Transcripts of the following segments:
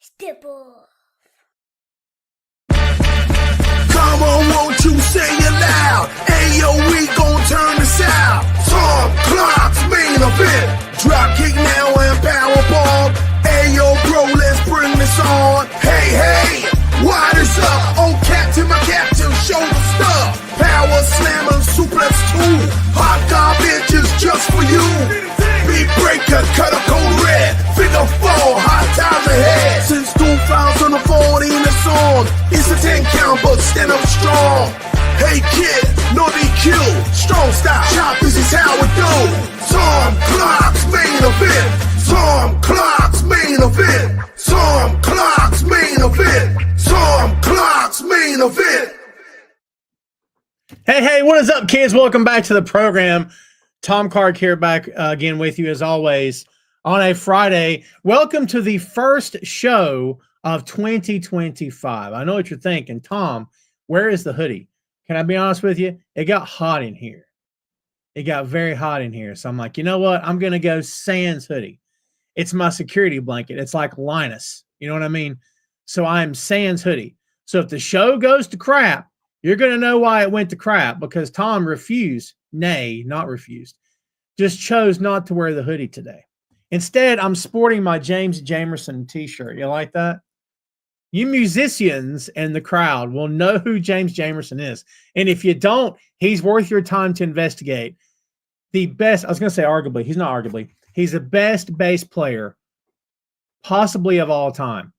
Step off. Come on, won't you say it loud? Ayo, we gon' turn this out. Tom Clock's main event. Dropkick now and powerbomb. Ayo, bro, let's bring this on. Hey, hey, wide is up. Oh, captain, my captain, show the stuff. Power slammer, suplex 2. Hot garbage is just for you. Beat breaker, cut a cold red. Figure 4, hot times ahead. Since 2014, it's on. It's a 10 count, but stand up strong. Hey kid, no DQ, strong style. Chop, this is how it do. Tom Clock's main event. Tom Clock's main event. Tom Clock's main event. Tom Clock's main event. Hey, what is up, kids? Welcome back to the program. Tom Clark here, back again with you as always on a Friday. Welcome to the first show of 2025. I know what you're thinking. Tom, where is the hoodie? Can I be honest with you? It got hot in here. It got very hot in here. So I'm like, you know what? I'm going to go sans hoodie. It's my security blanket. It's like Linus. You know what I mean? So I'm sans hoodie. So if the show goes to crap, you're going to know why it went to crap, because Tom refused. Nay, not refused. Just chose not to wear the hoodie today. Instead, I'm sporting my James Jamerson t-shirt. You like that? You musicians in the crowd will know who James Jamerson is. And if you don't, he's worth your time to investigate. The best, I was going to say arguably, he's not arguably, he's the best bass player possibly of all time.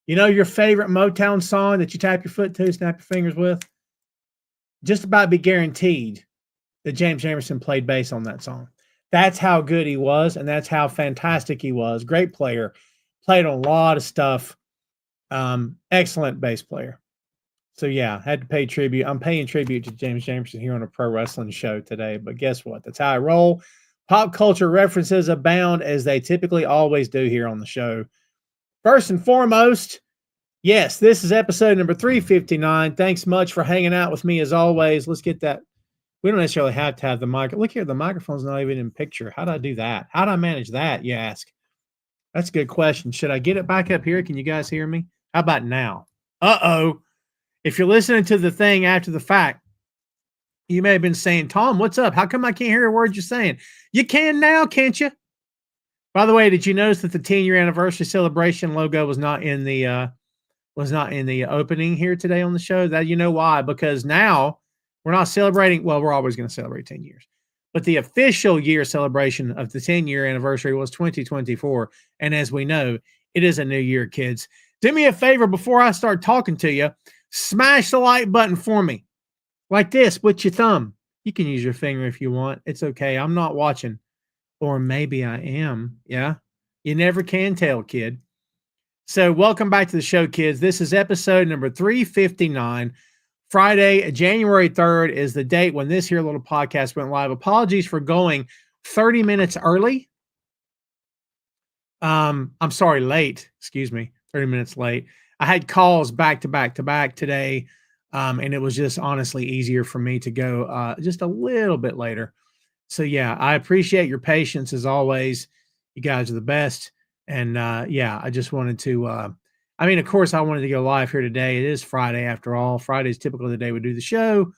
You know your favorite Motown song that you tap your foot to, snap your fingers with? Just about be guaranteed that James Jamerson played bass on that song. That's how good he was, and that's how fantastic he was. Great player. Played on a lot of stuff. Excellent bass player. So, yeah, had to pay tribute. I'm paying tribute to James Jamerson here on a pro wrestling show today. But guess what? That's how I roll. Pop culture references abound, as they typically always do here on the show. First and foremost, yes, this is episode number 359. Thanks much for hanging out with me as always. Let's get that. We don't necessarily have to have the mic. Look here, the microphone's not even in picture. How do I do that? How do I manage that, you ask? That's a good question. Should I get it back up here? Can you guys hear me? How about now? Uh-oh. If you're listening to the thing after the fact, you may have been saying, Tom, what's up? How come I can't hear a word you're saying? You can now, can't you? By the way, did you notice that the 10-year anniversary celebration logo was not in the opening here today on the show? That you know why? Because now we're not celebrating. Well, we're always going to celebrate 10 years. But the official year celebration of the 10-year anniversary was 2024. And as we know, it is a new year, kids. Do me a favor before I start talking to you. Smash the like button for me. Like this with your thumb. You can use your finger if you want. It's okay. I'm not watching. Or maybe I am. Yeah. You never can tell, kid. So welcome back to the show, kids. This is episode number 359. Friday, January 3rd is the date when this here little podcast went live. Apologies for going 30 minutes early. I'm sorry, late. Excuse me, 30 minutes late. I had calls back to back to back today, and it was just honestly easier for me to go just a little bit later. So, yeah, I appreciate your patience as always. You guys are the best. And, yeah, I just wanted to of course, I wanted to go live here today. It is Friday after all. Friday is typically the day we do the show.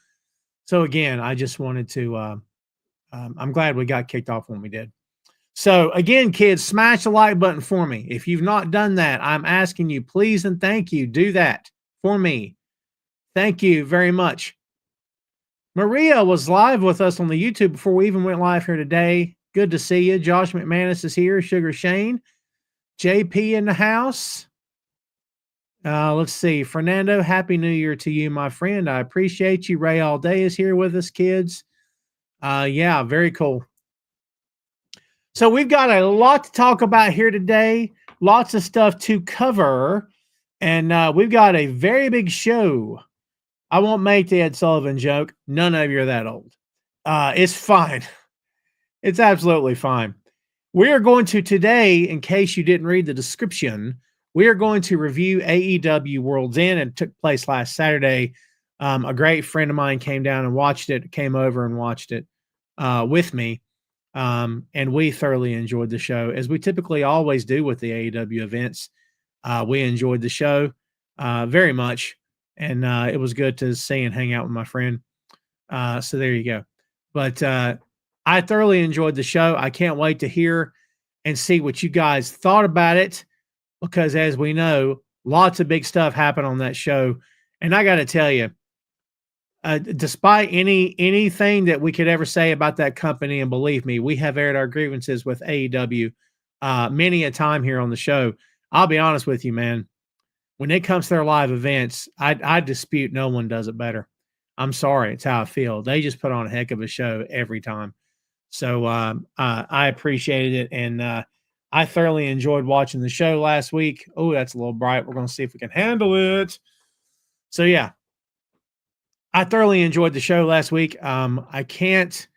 So, again, I just wanted to I'm glad we got kicked off when we did. So, again, kids, smash the like button for me. If you've not done that, I'm asking you, please and thank you, do that for me. Thank you very much. Maria was live with us on the YouTube before we even went live here today. Good to see you. Josh McManus is here. Sugar Shane. JP in the house. Let's see. Fernando, Happy New Year to you, my friend. I appreciate you. Ray All Day is here with us, kids. Yeah, very cool. So we've got a lot to talk about here today. Lots of stuff to cover. And we've got a very big show. I won't make the Ed Sullivan joke. None of you are that old. It's fine. It's absolutely fine. We are going to today, in case you didn't read the description, we are going to review AEW Worlds End. It took place last Saturday. A great friend of mine came down and watched it, came over and watched it with me. And we thoroughly enjoyed the show, as we typically always do with the AEW events. We enjoyed the show very much, and it was good to see and hang out with my friend. So there you go. But I thoroughly enjoyed the show. I can't wait to hear and see what you guys thought about it, because as we know, lots of big stuff happened on that show. And I got to tell you, despite anything that we could ever say about that company, and believe me, we have aired our grievances with AEW many a time here on the show. I'll be honest with you, man. When it comes to their live events, I dispute no one does it better. I'm sorry, it's how I feel. They just put on a heck of a show every time. So I appreciated it, and I thoroughly enjoyed watching the show last week. Oh, that's a little bright. We're going to see if we can handle it. So yeah, I thoroughly enjoyed the show last week. I can't.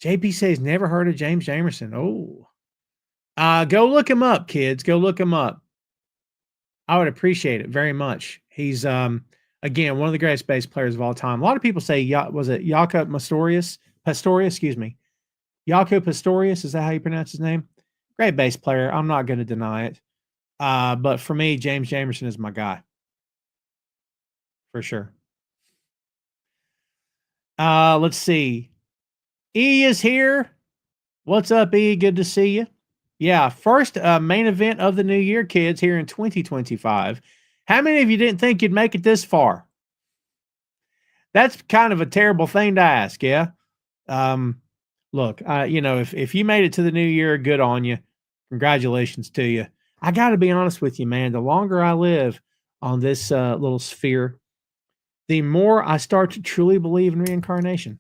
JP says never heard of James Jamerson. Oh, go look him up, kids. Go look him up. I would appreciate it very much. He's again one of the greatest bass players of all time. A lot of people say, was it Jaco Pastorius? Excuse me, Jaco Pastorius. Is that how you pronounce his name? Great bass player. I'm not going to deny it. But for me, James Jamerson is my guy for sure. Let's see. E is here. What's up, E? Good to see you. Yeah, first main event of the new year, kids, here in 2025. How many of you didn't think you'd make it this far? That's kind of a terrible thing to ask, yeah? Look, if you made it to the new year, good on you. Congratulations to you. I got to be honest with you, man. The longer I live on this little sphere, the more I start to truly believe in reincarnation.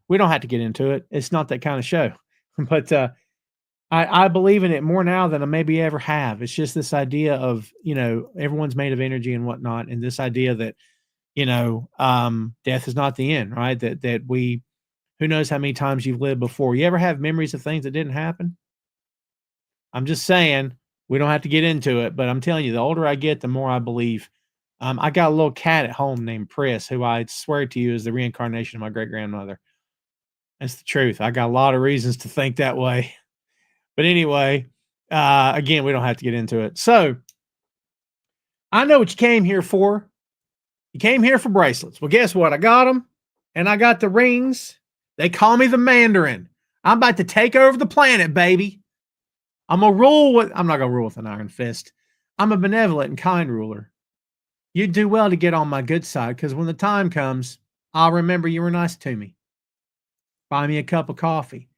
We don't have to get into it. It's not that kind of show. But I believe in it more now than I maybe ever have. It's just this idea of, everyone's made of energy and whatnot. And this idea that, death is not the end, right? That we, who knows how many times you've lived before. You ever have memories of things that didn't happen? I'm just saying, we don't have to get into it, but I'm telling you, the older I get, the more I believe. I got a little cat at home named Pris, who I swear to you is the reincarnation of my great grandmother. That's the truth. I got a lot of reasons to think that way. But anyway, again, we don't have to get into it. So I know what you came here for. You came here for bracelets. Well, guess what? I got them, and I got the rings. They call me the Mandarin. I'm about to take over the planet, baby. I'm not gonna rule with an iron fist. I'm a benevolent and kind ruler. You'd do well to get on my good side, because when the time comes, I'll remember you were nice to me. Buy me a cup of coffee.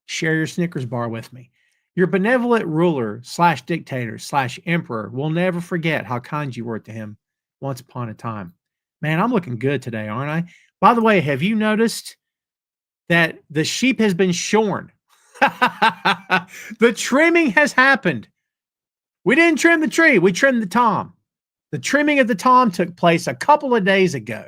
Share your Snickers bar with me. Your benevolent ruler / dictator / emperor will never forget how kind you were to him once upon a time. Man, I'm looking good today, aren't I? By the way, have you noticed that the sheep has been shorn? The trimming has happened. We didn't trim the tree. We trimmed the tom. The trimming of the tom took place a couple of days ago.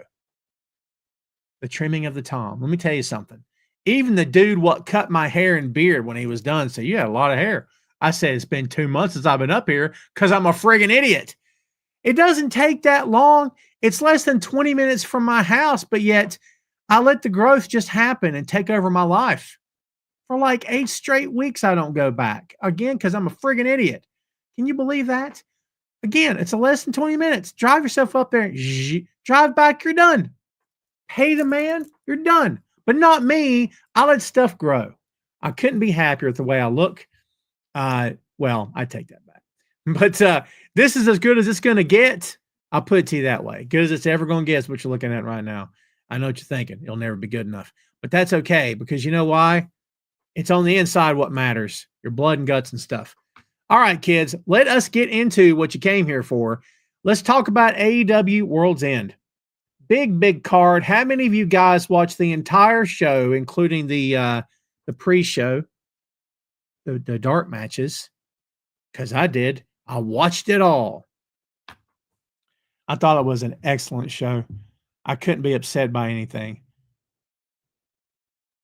The trimming of the tom. Let me tell you something. Even the dude what cut my hair and beard when he was done said, you had a lot of hair. I said, it's been 2 months since I've been up here because I'm a friggin' idiot. It doesn't take that long. It's less than 20 minutes from my house, but yet I let the growth just happen and take over my life. For like 8 straight weeks, I don't go back. Again, because I'm a friggin' idiot. Can you believe that? Again, it's a less than 20 minutes. Drive yourself up there. Drive back, you're done. Pay the man, you're done. But not me. I let stuff grow. I couldn't be happier with the way I look. Well, I take that back. But this is as good as it's going to get. I'll put it to you that way. Good as it's ever going to get is what you're looking at right now. I know what you're thinking. It'll never be good enough. But that's okay, because you know why? It's on the inside what matters. Your blood and guts and stuff. All right, kids. Let us get into what you came here for. Let's talk about AEW Worlds End. Big card. How many of you guys watched the entire show, including the pre-show, the dark matches? Because I did. I watched it all. I thought it was an excellent show. I couldn't be upset by anything.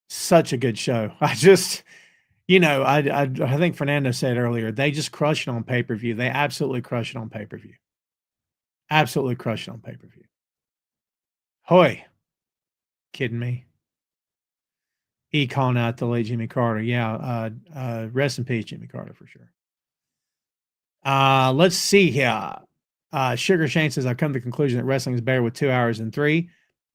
Such a good show. I just, I think Fernando said earlier, they just crush it on pay-per-view. They absolutely crush it on pay-per-view. Absolutely crush it on pay-per-view. Hoy. Kidding me? E calling out the late Jimmy Carter. Yeah. Rest in peace, Jimmy Carter, for sure. Let's see here. Sugar Shane says, I've come to the conclusion that wrestling is better with 2 hours than 3.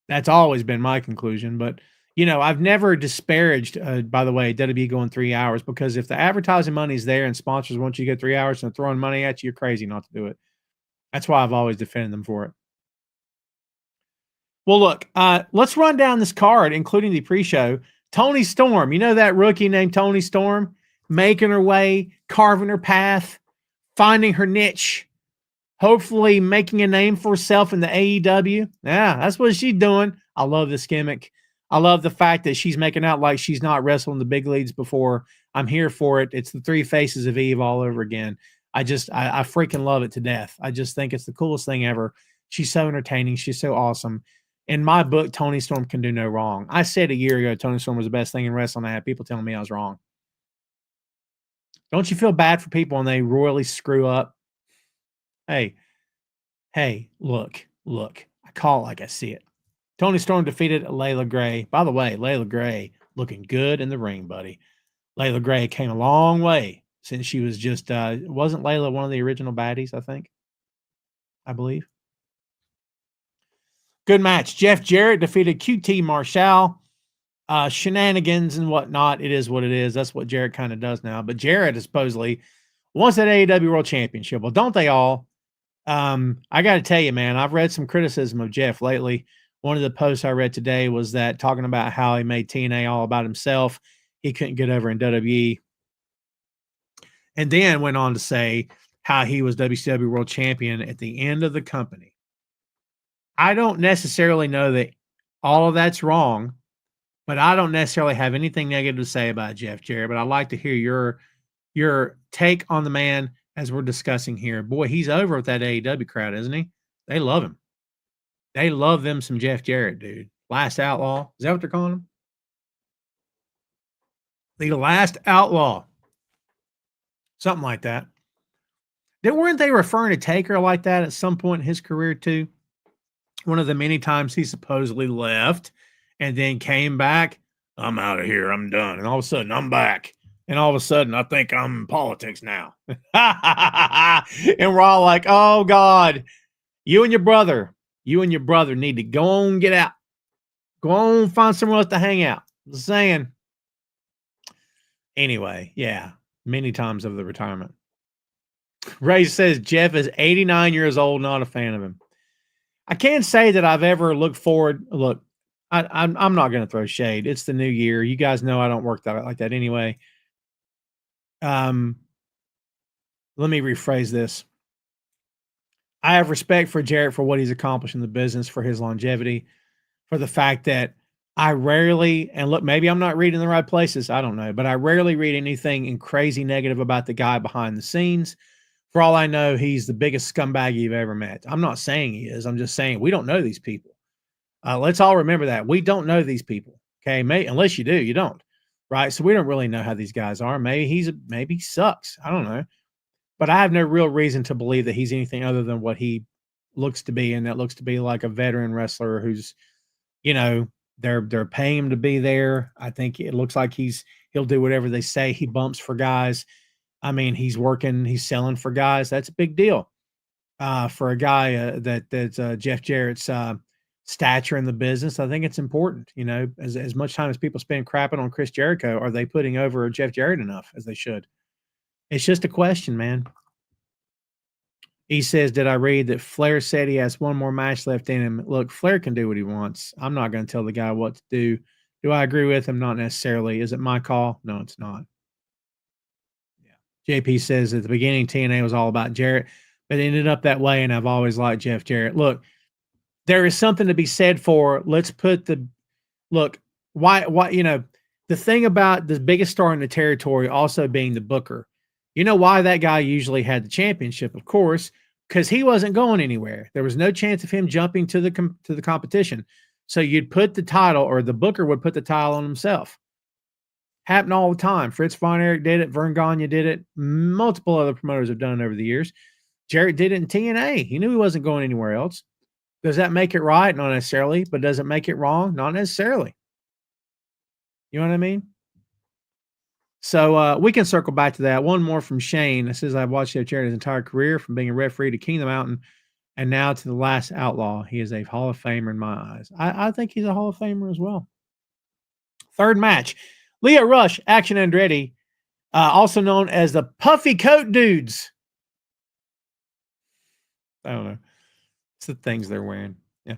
That's always been my conclusion. But, I've never disparaged, by the way, WWE going 3 hours, because if the advertising money's there and sponsors want you to get 3 hours and they're throwing money at you, you're crazy not to do it. That's why I've always defended them for it. Well, look, let's run down this card, including the pre-show. Toni Storm, that rookie named Toni Storm, making her way, carving her path, finding her niche, hopefully making a name for herself in the AEW. Yeah, that's what she's doing. I love this gimmick. I love the fact that she's making out like she's not wrestled in the big leagues before. I'm here for it. It's the 3 faces of Eve all over again. I freaking love it to death. I just think it's the coolest thing ever. She's so entertaining. She's so awesome. In my book, Toni Storm can do no wrong. I said a year ago Toni Storm was the best thing in wrestling. I had people telling me I was wrong. Don't you feel bad for people when they royally screw up? Hey, look. I call it like I see it. Toni Storm defeated Layla Gray. By the way, Layla Gray looking good in the ring, buddy. Layla Gray came a long way since she was just, wasn't Layla one of the original baddies, I believe. Good match. Jeff Jarrett defeated QT Marshall. Shenanigans and whatnot. It is what it is. That's what Jarrett kind of does now. But Jarrett supposedly wants that AEW World Championship. Well, don't they all? I got to tell you, man, I've read some criticism of Jeff lately. One of the posts I read today was that talking about how he made TNA all about himself. He couldn't get over in WWE. And then went on to say how he was WCW World Champion at the end of the company. I don't necessarily know that all of that's wrong, but I don't necessarily have anything negative to say about Jeff Jarrett. But I'd like to hear your take on the man as we're discussing here. Boy, he's over with that AEW crowd, isn't he? They love him. They love them some Jeff Jarrett, dude. Last Outlaw. Is that what they're calling him? The Last Outlaw. Something like that. Weren't they referring to Taker like that at some point in his career too? One of the many times he supposedly left and then came back. I'm out of here. I'm done. And all of a sudden, I'm back. And all of a sudden, I think I'm in politics now. And we're all like, oh, God, you and your brother need to go on, get out. Go on, find somewhere else to hang out. Just saying. Anyway, yeah, many times of the retirement. Ray says Jeff is 89 years old, not a fan of him. I can't say that I've ever looked forward. Look, I'm not going to throw shade. It's the new year. You guys know I don't work that like that anyway. Let me rephrase this. I have respect for Jarrett for what he's accomplished in the business, for his longevity, for the fact that I rarely, and look, maybe I'm not reading the right places. I don't know, but I rarely read anything in crazy negative about the guy behind the scenes. For all I know, he's the biggest scumbag you've ever met. I'm not saying he is. I'm just saying we don't know these people. Let's all remember that. We don't know these people. Okay. Unless you do, you don't. Right. So we don't really know how these guys are. Maybe he sucks. I don't know. But I have no real reason to believe that he's anything other than what he looks to be. And that looks to be like a veteran wrestler who's, they're paying him to be there. I think it looks like he'll do whatever they say. He bumps for guys. I mean, he's working, he's selling for guys. That's a big deal for a guy that's Jeff Jarrett's stature in the business. I think it's important, as much time as people spend crapping on Chris Jericho, are they putting over Jeff Jarrett enough as they should? It's just a question, man. He says, did I read that Flair said he has one more match left in him? Look, Flair can do what he wants. I'm not going to tell the guy what to do. Do I agree with him? Not necessarily. Is it my call? No, it's not. Yeah. JP says at the beginning, TNA was all about Jarrett, but it ended up that way, and I've always liked Jeff Jarrett. Look, there is something to be said for, the thing about the biggest star in the territory also being the booker. You know why that guy usually had the championship, of course, because he wasn't going anywhere. There was no chance of him jumping to the competition. So you'd put the title, or the booker would put the title on himself. Happened all the time. Fritz Von Erich did it. Vern Gagne did it. Multiple other promoters have done it over the years. Jarrett did it in TNA. He knew he wasn't going anywhere else. Does that make it right? Not necessarily. But does it make it wrong? Not necessarily. You know what I mean? So we can circle back to that. One more from Shane. It says, I've watched Jeff Jarrett his entire career from being a referee to King of the Mountain and now to the last outlaw. He is a Hall of Famer in my eyes. I think he's a Hall of Famer as well. Third match, Leo Rush, Action Andretti, also known as the Puffy Coat Dudes. I don't know. It's the things they're wearing. Yeah.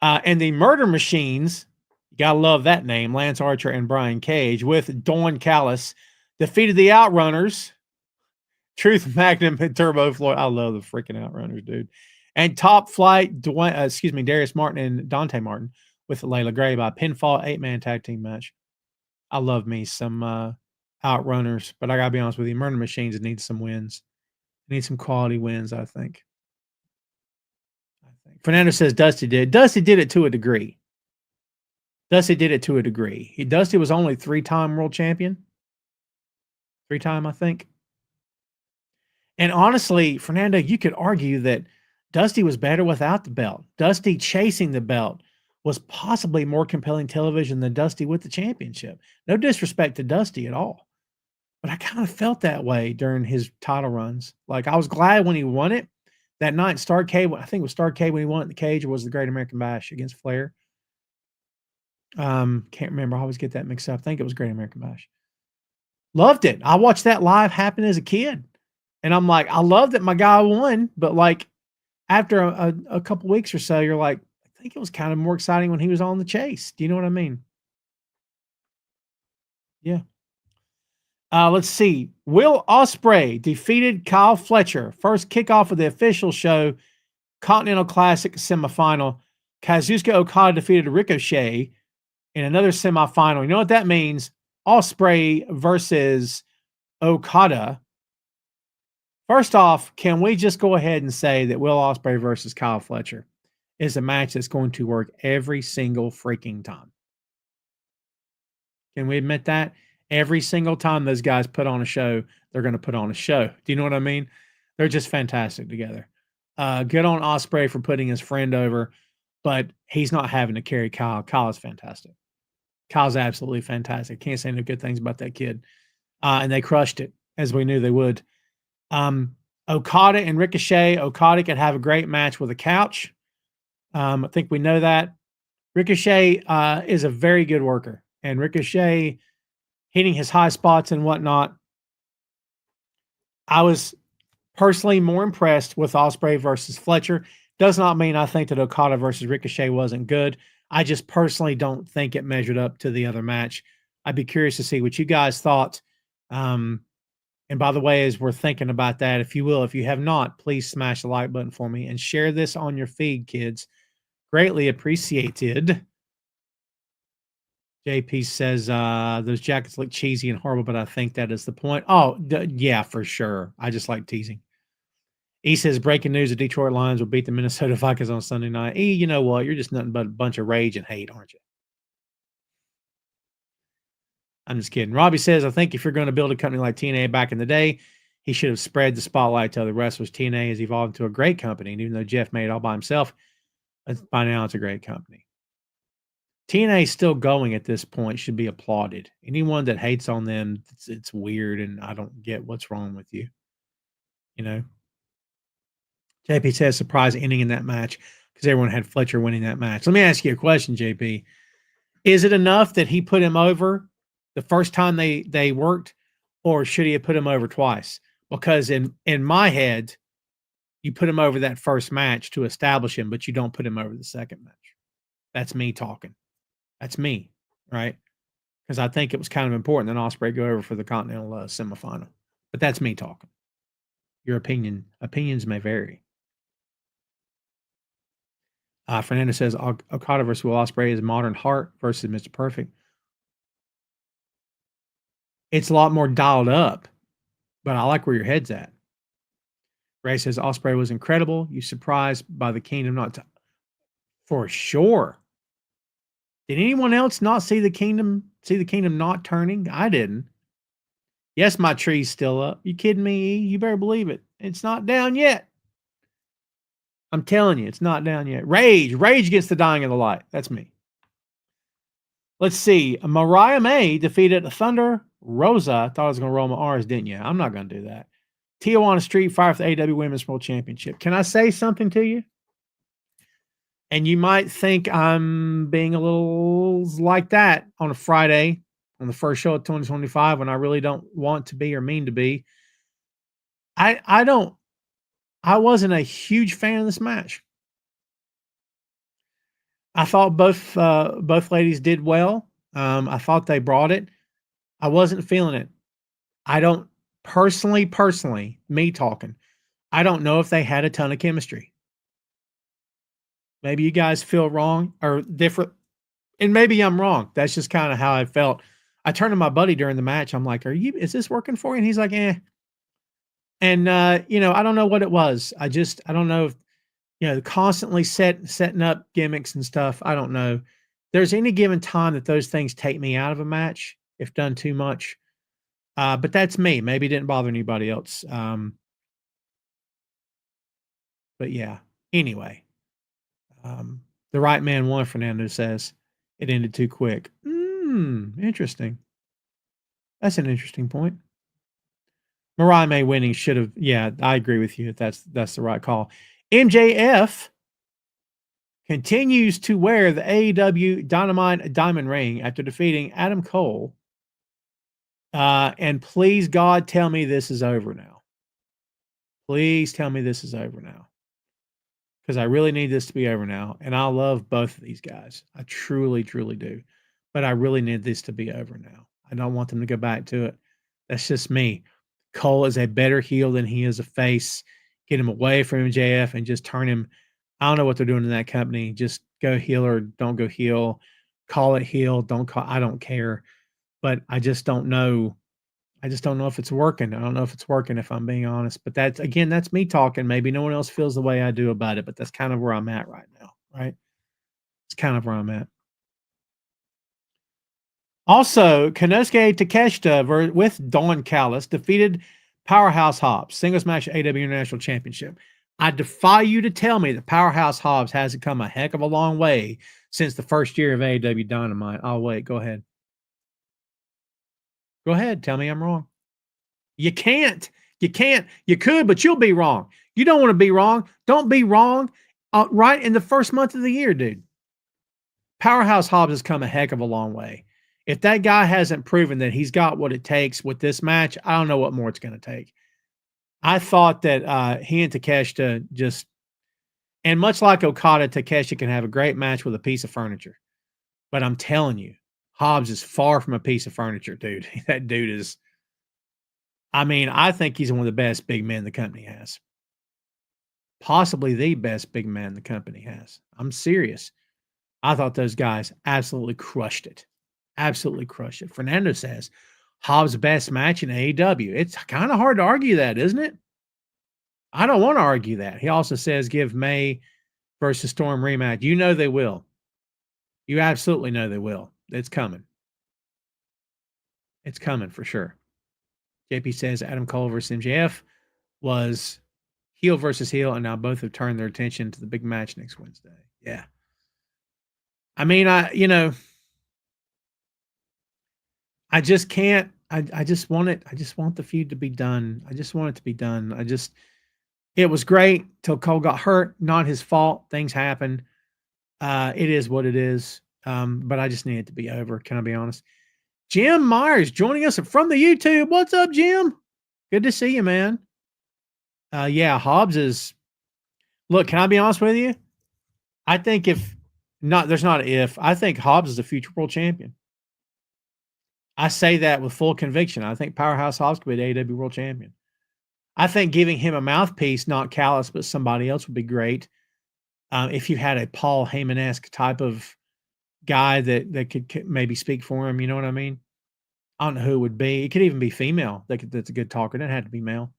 And the Murder Machines, you gotta love that name, Lance Archer and Brian Cage, with Dawn Callis, defeated the Outrunners, Truth Magnum and Turbo Floyd. I love the freaking Outrunners, dude. And Top Flight, Darius Martin and Dante Martin with Layla Gray by pinfall 8-man tag team match. I love me some Outrunners, but I gotta be honest with you, Murder Machines need some wins. Need some quality wins, I think. Fernando says Dusty did. Dusty did it to a degree. Dusty was only 3-time world champion. 3-time, I think. And honestly, Fernando, you could argue that Dusty was better without the belt. Dusty chasing the belt was possibly more compelling television than Dusty with the championship. No disrespect to Dusty at all. But I kind of felt that way during his title runs. Like, I was glad when he won it. That night, Starrcade, I think it was Starrcade when he won at the cage, or was the Great American Bash against Flair? Can't remember. I always get that mixed up. I think it was Great American Bash. Loved it. I watched that live happen as a kid. And I'm like, I love that my guy won. But like, after a couple weeks or so, you're like, I think it was kind of more exciting when he was on the chase. Do you know what I mean? Yeah. Let's see. Will Ospreay defeated Kyle Fletcher. First kickoff of the official show, Continental Classic semifinal. Kazuchika Okada defeated Ricochet in another semifinal. You know what that means? Ospreay versus Okada. First off, can we just go ahead and say that Will Ospreay versus Kyle Fletcher is a match that's going to work every single freaking time? Can we admit that? Every single time those guys put on a show, they're going to put on a show. Do you know what I mean? They're just fantastic together. Good on Ospreay for putting his friend over, but he's not having to carry Kyle. Kyle is fantastic. Kyle's absolutely fantastic. Can't say no good things about that kid. And they crushed it, as we knew they would. Okada and Ricochet. Okada could have a great match with a couch. I think we know that. Ricochet is a very good worker. And Ricochet hitting his high spots and whatnot. I was personally more impressed with Ospreay versus Fletcher. Does not mean I think that Okada versus Ricochet wasn't good. I just personally don't think it measured up to the other match. I'd be curious to see what you guys thought. And by the way, as we're thinking about that, if you will, if you have not, please smash the like button for me and share this on your feed, kids. Greatly appreciated. JP says those jackets look cheesy and horrible, but I think that is the point. Oh, yeah, for sure. I just like teasing. E says breaking news: the Detroit Lions will beat the Minnesota Vikings on Sunday night. E, you know what? You're just nothing but a bunch of rage and hate, aren't you? I'm just kidding. Robbie says, I think if you're going to build a company like TNA back in the day, he should have spread the spotlight to other wrestlers. TNA has evolved into a great company, and even though Jeff made it all by himself, by now it's a great company. TNA is still going at this point, should be applauded. Anyone that hates on them, it's weird, and I don't get what's wrong with you. You know? JP says surprise ending in that match because everyone had Fletcher winning that match. Let me ask you a question, JP. Is it enough that he put him over the first time they worked, or should he have put him over twice? Because in my head, you put him over that first match to establish him, but you don't put him over the second match. That's me talking. That's me, right? Because I think it was kind of important that Ospreay go over for the Continental semifinal. But that's me talking. Your opinions may vary. Fernando says Okada versus Will Ospreay is Modern Heart versus Mr. Perfect. It's a lot more dialed up, but I like where your head's at. Ray says Ospreay was incredible. You surprised by the Kingdom not to, for sure. Did anyone else not see the Kingdom not turning? I didn't. Yes, my tree's still up. You kidding me? You better believe it. It's not down yet. I'm telling you, it's not down yet. Rage gets the dying of the light. That's me. Let's see. Mariah May defeated Thunder Rosa thought I was going to roll my R's, didn't you? I'm not going to do that. Tijuana Street Fire for the AEW Women's World Championship. Can I say something to you? And you might think I'm being a little like that on a Friday on the first show of 2025 when I really don't want to be or mean to be. I wasn't a huge fan of this match. I thought both ladies did well. I thought they brought it. I wasn't feeling it. I don't personally, me talking, I don't know if they had a ton of chemistry. Maybe you guys feel wrong or different, and maybe I'm wrong. That's just kind of how I felt. I turned to my buddy during the match. I'm like, is this working for you? And he's like, eh. And I don't know what it was. I don't know if, constantly setting up gimmicks and stuff. I don't know. There's any given time that those things take me out of a match if done too much. But that's me. Maybe it didn't bother anybody else. But yeah, anyway, the right man won, Fernando says. It ended too quick. Interesting. That's an interesting point. Mariah May winning should have. Yeah, I agree with you. That's the right call. MJF continues to wear the AEW Dynamite Diamond Ring after defeating Adam Cole. And please, God, tell me this is over now. Please tell me this is over now. Because I really need this to be over now. And I love both of these guys. I truly, truly do. But I really need this to be over now. I don't want them to go back to it. That's just me. Cole is a better heel than he is a face. Get him away from MJF and just turn him. I don't know what they're doing in that company. Just go heel or don't go heel. Call it heel. Don't call. I don't care. But I just don't know. I just don't know if it's working. I don't know if it's working, if I'm being honest. But that's me talking. Maybe no one else feels the way I do about it, but that's kind of where I'm at right now, right? It's kind of where I'm at. Also, Konosuke Takeshita with Don Callis defeated Powerhouse Hobbs, singles match AEW International Championship. I defy you to tell me that Powerhouse Hobbs hasn't come a heck of a long way since the first year of AEW Dynamite. I'll wait. Go ahead. Go ahead. Tell me I'm wrong. You can't. You can't. You could, but you'll be wrong. You don't want to be wrong. Don't be wrong right in the first month of the year, dude. Powerhouse Hobbs has come a heck of a long way. If that guy hasn't proven that he's got what it takes with this match, I don't know what more it's going to take. I thought that he and Takeshita just, and much like Okada, Takeshita can have a great match with a piece of furniture. But I'm telling you, Hobbs is far from a piece of furniture, dude. That dude is, I think he's one of the best big men the company has. Possibly the best big man the company has. I'm serious. I thought those guys absolutely crushed it. Absolutely crushed it. Fernando says, Hobbs' best match in AEW. It's kind of hard to argue that, isn't it? I don't want to argue that. He also says, give May versus Storm rematch. You know they will. You absolutely know they will. It's coming. It's coming for sure. JP says Adam Cole versus MJF was heel versus heel, and now both have turned their attention to the big match next Wednesday. Yeah. I just can't. I just want it. I just want the feud to be done. I just want it to be done. It was great till Cole got hurt. Not his fault. Things happen. It is what it is. But I just need it to be over. Can I be honest? Jim Myers joining us from the YouTube. What's up, Jim? Good to see you, man. Yeah, Hobbs is. Look, can I be honest with you? I think there's not an if. I think Hobbs is a future world champion. I say that with full conviction. I think Powerhouse Hobbs could be the AEW world champion. I think giving him a mouthpiece, not Callis, but somebody else would be great. If you had a Paul Heyman-esque type of guy that could maybe speak for him, you know what I mean? I don't know who it would be. It could even be female. That's a good talker. It doesn't have to be male.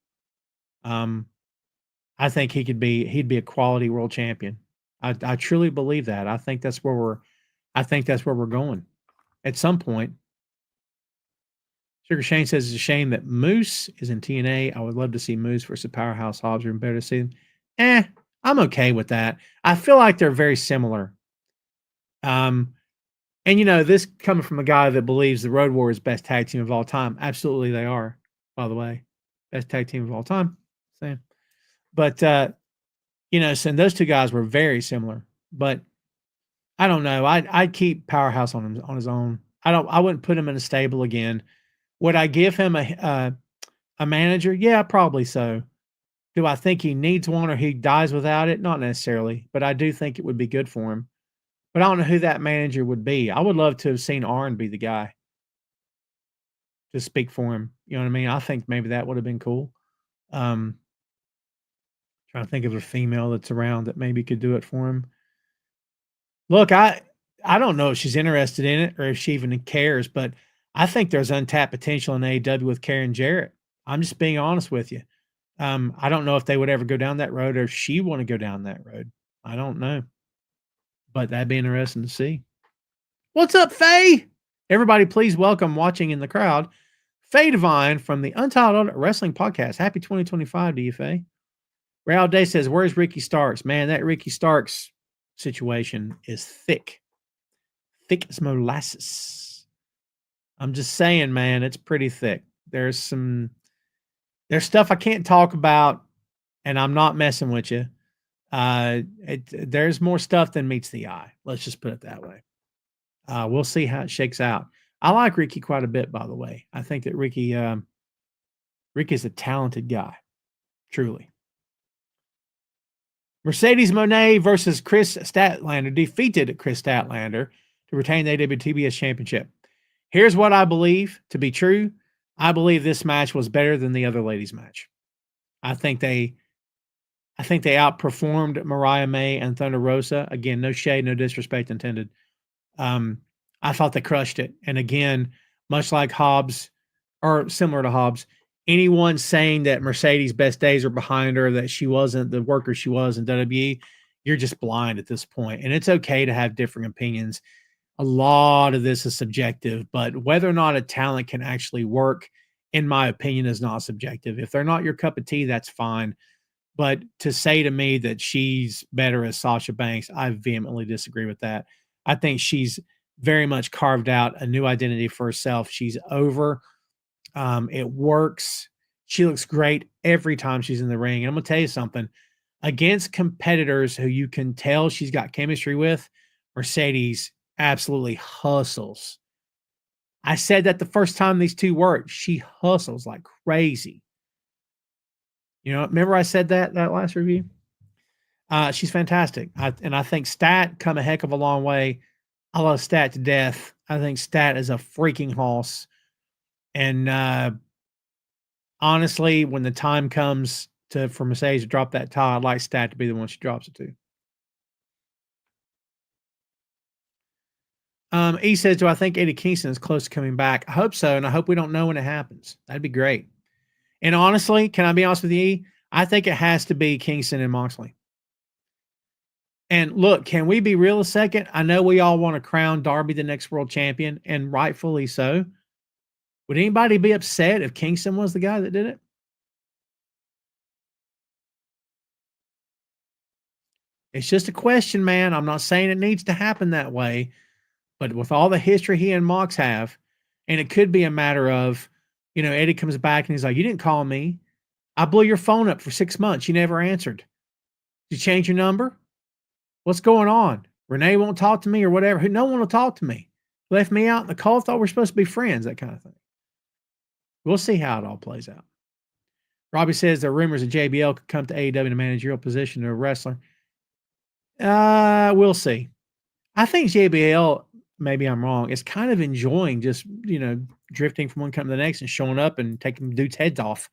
I think he'd be a quality world champion. I truly believe that. I think that's where we're going at some point. Sugar Shane says it's a shame that Moose is in TNA. I would love to see Moose versus Powerhouse Hobbs, or better to see them. I'm okay with that. I feel like they're very similar. And this coming from a guy that believes the Road Warriors best tag team of all time. Absolutely, they are. By the way, best tag team of all time. Same. But so those two guys were very similar. But I don't know. I'd keep Powerhouse on his own. I wouldn't put him in a stable again. Would I give him a manager? Yeah, probably so. Do I think he needs one or he dies without it? Not necessarily, but I do think it would be good for him. But I don't know who that manager would be. I would love to have seen Arn be the guy to speak for him. You know what I mean? I think maybe that would have been cool. Trying to think of a female that's around that maybe could do it for him. Look, I don't know if she's interested in it or if she even cares, but I think there's untapped potential in AEW with Karen Jarrett. I'm just being honest with you. I don't know if they would ever go down that road or if she want to go down that road. I don't know. But that'd be interesting to see. What's up, Faye? Everybody, please welcome watching in the crowd, Faye Divine from the Untitled Wrestling Podcast. Happy 2025 to you, Faye. Real Day says, where's Ricky Starks? Man, that Ricky Starks situation is thick. Thick as molasses. I'm just saying, man, it's pretty thick. There's stuff I can't talk about, and I'm not messing with you. There's more stuff than meets the eye. Let's just put it that way. We'll see how it shakes out. I like Ricky quite a bit, by the way. I think that Ricky's a talented guy, truly. Mercedes Moné versus Chris Statlander defeated Chris Statlander to retain the AWTBS Championship. Here's what I believe to be true. I believe this match was better than the other ladies' match. I think they outperformed Mariah May and Thunder Rosa. Again, no shade, no disrespect intended. I thought they crushed it. And again, much like Hobbs, or similar to Hobbs, anyone saying that Mercedes' best days are behind her, that she wasn't the worker she was in WWE, you're just blind at this point. And it's okay to have different opinions. A lot of this is subjective, but whether or not a talent can actually work, in my opinion, is not subjective. If they're not your cup of tea, that's fine. But to say to me that she's better as Sasha Banks, I vehemently disagree with that. I think she's very much carved out a new identity for herself. She's over. It works. She looks great every time she's in the ring. And I'm going to tell you something. Against competitors who you can tell she's got chemistry with, Mercedes absolutely hustles. I said that the first time these two worked. She hustles like crazy. Remember I said that last review? She's fantastic. I think Stat come a heck of a long way. I love Stat to death. I think Stat is a freaking hoss. And honestly, when the time comes for Mercedes to drop that tie, I'd like Stat to be the one she drops it to. E says, do I think Eddie Kingston is close to coming back? I hope so, and I hope we don't know when it happens. That'd be great. And honestly, can I be honest with you, E? I think it has to be Kingston and Moxley. And look, can we be real a second? I know we all want to crown Darby the next world champion, and rightfully so. Would anybody be upset if Kingston was the guy that did it? It's just a question, man. I'm not saying it needs to happen that way, but with all the history he and Mox have, and it could be a matter of, Eddie comes back and he's like, you didn't call me. I blew your phone up for 6 months. You never answered. Did you change your number? What's going on? Renee won't talk to me or whatever. No one will talk to me. Left me out in the cold. Thought we're supposed to be friends, that kind of thing. We'll see how it all plays out. Robbie says there are rumors that JBL could come to AEW in a managerial position to a wrestler. We'll see. I think JBL, maybe I'm wrong, is kind of enjoying just, drifting from one company to the next and showing up and taking dudes' heads off,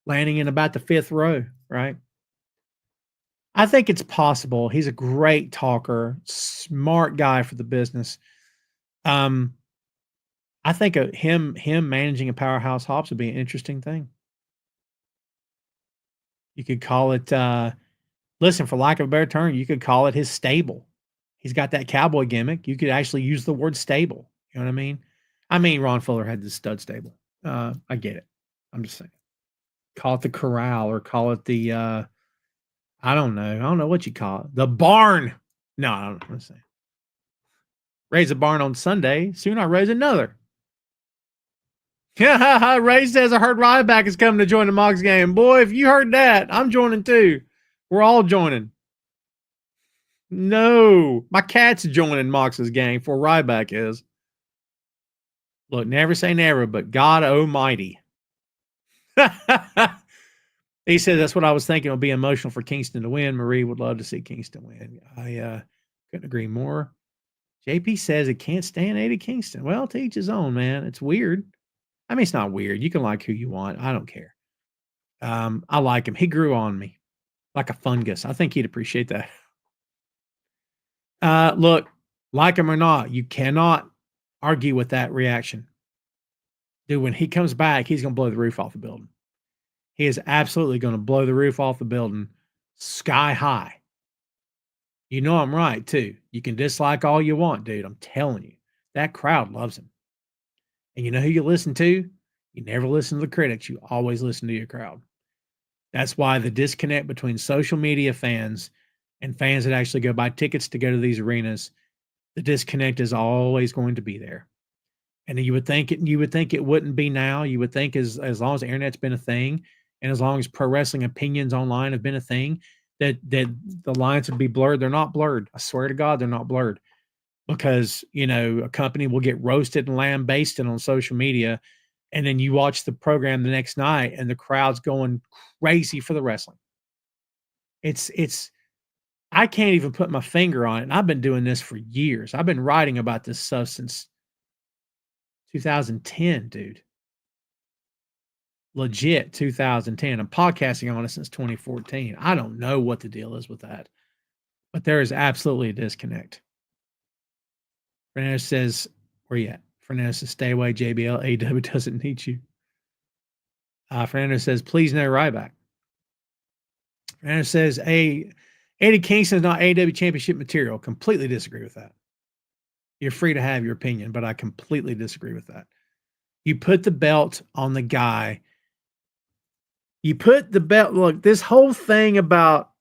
landing in about the 5th row, right? I think it's possible. He's a great talker, smart guy for the business. I think him managing a powerhouse Hobbs would be an interesting thing. You could call it, listen, for lack of a better term, you could call it his stable. He's got that cowboy gimmick. You could actually use the word stable. You know what I mean? Ron Fuller had the stud stable. I get it. I'm just saying. Call it the corral or call it the, I don't know. I don't know what you call it. The barn. No, I don't know what I'm saying. Raise a barn on Sunday. Soon I raise another. Yeah, Ray says I heard Ryback is coming to join the Mox game. Boy, if you heard that, I'm joining too. We're all joining. No, my cat's joining Mox's gang before Ryback is. Look, never say never, but God Almighty. He said that's what I was thinking. It'll be emotional for Kingston to win. Marie would love to see Kingston win. I couldn't agree more. JP says it can't stand Eddie Kingston. Well, to each his own, man. It's weird. I mean, it's not weird. You can like who you want. I don't care. I like him. He grew on me like a fungus. I think he'd appreciate that. Look, like him or not, you cannot argue with that reaction. Dude, when he comes back, he's going to blow the roof off the building. He is absolutely going to blow the roof off the building sky high. You know I'm right, too. You can dislike all you want, dude. I'm telling you. That crowd loves him. And you know who you listen to? You never listen to the critics. You always listen to your crowd. That's why the disconnect between social media fans and fans that actually go buy tickets to go to these arenas, the disconnect is always going to be there. And you would think it wouldn't be now. You would think as long as the internet's been a thing, and as long as pro wrestling opinions online have been a thing, that the lines would be blurred. They're not blurred. I swear to God, they're not blurred. Because, a company will get roasted and lambasted on social media, and then you watch the program the next night and the crowd's going crazy for the wrestling. It's I can't even put my finger on it. And I've been doing this for years. I've been writing about this stuff since 2010, dude. Legit 2010. I'm podcasting on it since 2014. I don't know what the deal is with that, but there is absolutely a disconnect. Fernando says, where you at? Fernando says, stay away, JBL. AEW doesn't need you. Fernando says, please no Ryback. Fernando says, Eddie Kingston is not AEW championship material. Completely disagree with that. You're free to have your opinion, but I completely disagree with that. You put the belt on the guy. You put the belt, look, this whole thing about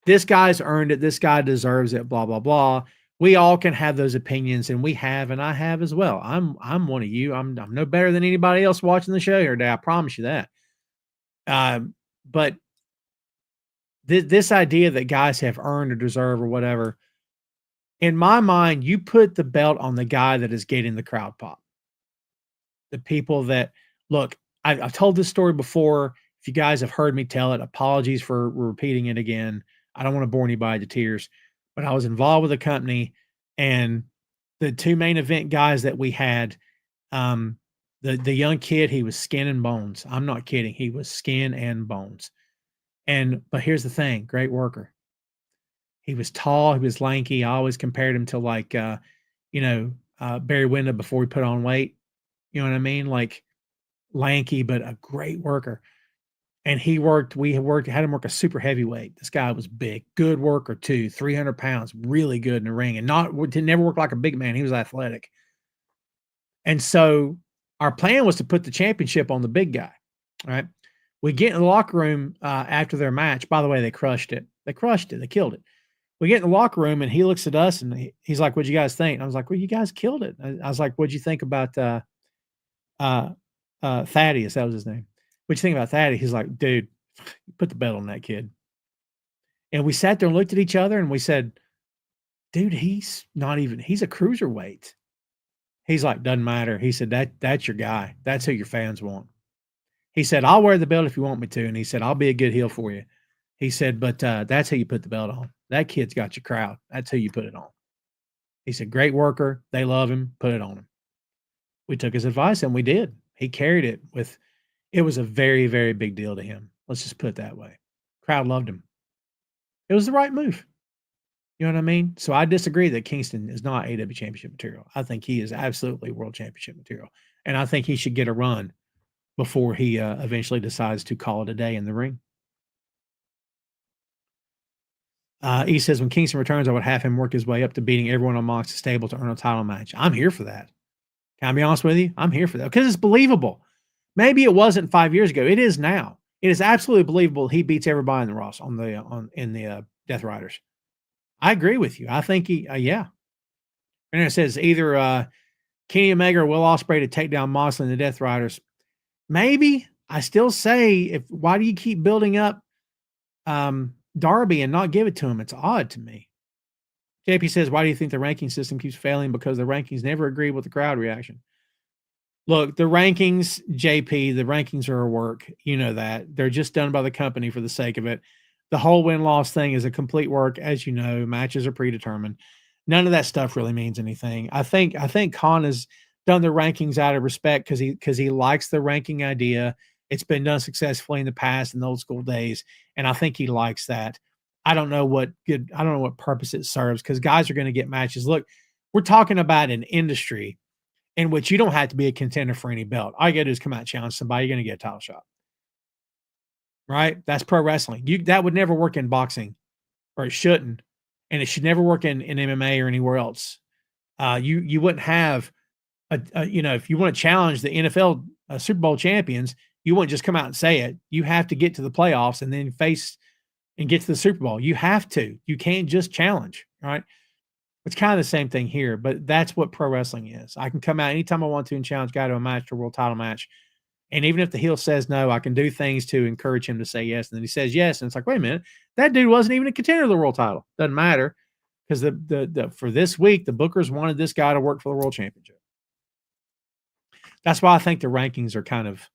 this guy's earned it, this guy deserves it, blah, blah, blah. We all can have those opinions, and we have, and I have as well. I'm one of you. I'm no better than anybody else watching the show here today. I promise you that. But this idea that guys have earned or deserve or whatever, in my mind, you put the belt on the guy that is getting the crowd pop. The people that, look, I've told this story before. If you guys have heard me tell it, apologies for repeating it again. I don't want to bore anybody to tears, but I was involved with a company, and the two main event guys that we had, the young kid, he was skin and bones. I'm not kidding. He was skin and bones. But here's the thing, great worker. He was tall. He was lanky. I always compared him to like, Barry Windham before he put on weight. You know what I mean? Like lanky, but a great worker. And we had him work a super heavyweight. This guy was big, good worker too, 300 pounds, really good in the ring, and never work like a big man. He was athletic. And so our plan was to put the championship on the big guy. All right. We get in the locker room after their match. By the way, they crushed it. They killed it. We get in the locker room, and he looks at us, and he's like, what'd you guys think? And I was like, well, you guys killed it. I was like, what'd you think about Thaddeus? That was his name. What'd you think about Thaddeus? He's like, dude, put the belt on that kid. And we sat there and looked at each other, and we said, dude, he's a cruiserweight. He's like, doesn't matter. He said, that's your guy. That's who your fans want. He said, I'll wear the belt if you want me to. And he said, I'll be a good heel for you. He said, but that's how you put the belt on. That kid's got your crowd. That's who you put it on. He said, great worker. They love him. Put it on him. We took his advice, and we did. He carried it it was a very, very big deal to him. Let's just put it that way. Crowd loved him. It was the right move. You know what I mean? So I disagree that Kingston is not AEW championship material. I think he is absolutely world championship material. And I think he should get a run before he eventually decides to call it a day in the ring. He says, when Kingston returns, I would have him work his way up to beating everyone on Mox's stable to earn a title match. I'm here for that. Can I be honest with you? I'm here for that because it's believable. Maybe it wasn't 5 years ago. It is now. It is absolutely believable he beats everybody in the Ross in the Death Riders. I agree with you. I think yeah. And it says either Kenny Omega or Will Ospreay to take down Moxley and the Death Riders. Maybe. I still say, why do you keep building up Darby and not give it to him? It's odd to me. JP says, why do you think the ranking system keeps failing? Because the rankings never agree with the crowd reaction. Look, the rankings, JP, the rankings are a work. You know that. They're just done by the company for the sake of it. The whole win-loss thing is a complete work. As you know, matches are predetermined. None of that stuff really means anything. I think Khan has done the rankings out of respect because he likes the ranking idea. It's been done successfully in the past in the old school days, and I think he likes that. I don't know what purpose it serves because guys are going to get matches. Look, we're talking about an industry in which you don't have to be a contender for any belt. All you got to do is come out and challenge somebody. You're going to get a title shot, right? That's pro wrestling. That would never work in boxing, or it shouldn't, and it should never work in MMA or anywhere else. You wouldn't have if you want to challenge the NFL Super Bowl champions, you wouldn't just come out and say it. You have to get to the playoffs and then face and get to the Super Bowl. You have to. You can't just challenge, right? It's kind of the same thing here, but that's what pro wrestling is. I can come out anytime I want to and challenge a guy to a match, to a world title match. And even if the heel says no, I can do things to encourage him to say yes. And then he says yes. And it's like, wait a minute, that dude wasn't even a contender to the world title. Doesn't matter. Because for this week, the bookers wanted this guy to work for the world championship. That's why I think the rankings are kind of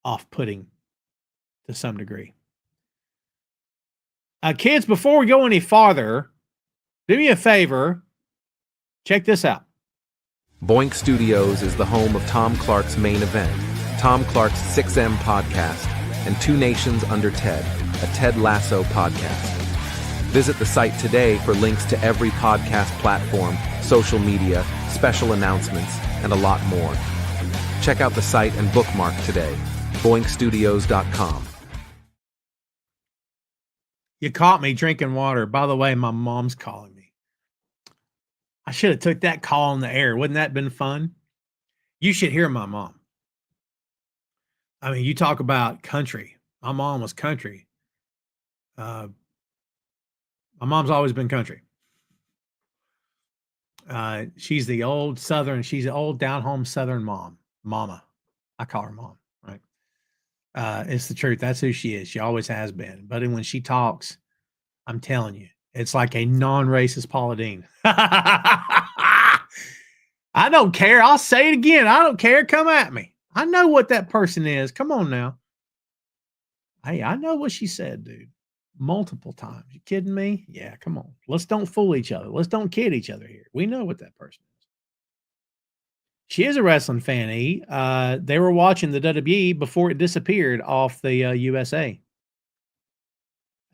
off-putting to some degree. Kids, before we go any farther, do me a favor. Check this out. Boink Studios is the home of Tom Clark's Main Event, Tom Clark's 6M podcast, and Two Nations Under Ted, a Ted Lasso podcast. Visit the site today for links to every podcast platform, social media, special announcements, and a lot more. Check out the site and bookmark today. BoinkStudios.com. You caught me drinking water. By the way, my mom's calling me. I should have took that call on the air. Wouldn't that have been fun? You should hear my mom. I mean, you talk about country. My mom was country. My mom's always been country. She's the old Southern. She's the old down-home Southern mama. I call her mom, right? It's the truth. That's who she is. She always has been. But when she talks, I'm telling you, it's like a non-racist Paula Deen. I don't care. I'll say it again. I don't care. Come at me. I know what that person is. Come on now. Hey, I know what she said, dude. Multiple times. You kidding me? Yeah, come on. Let's don't fool each other. Let's don't kid each other here. We know what that person is. She is a wrestling fan, E. They were watching the WWE before it disappeared off the USA. I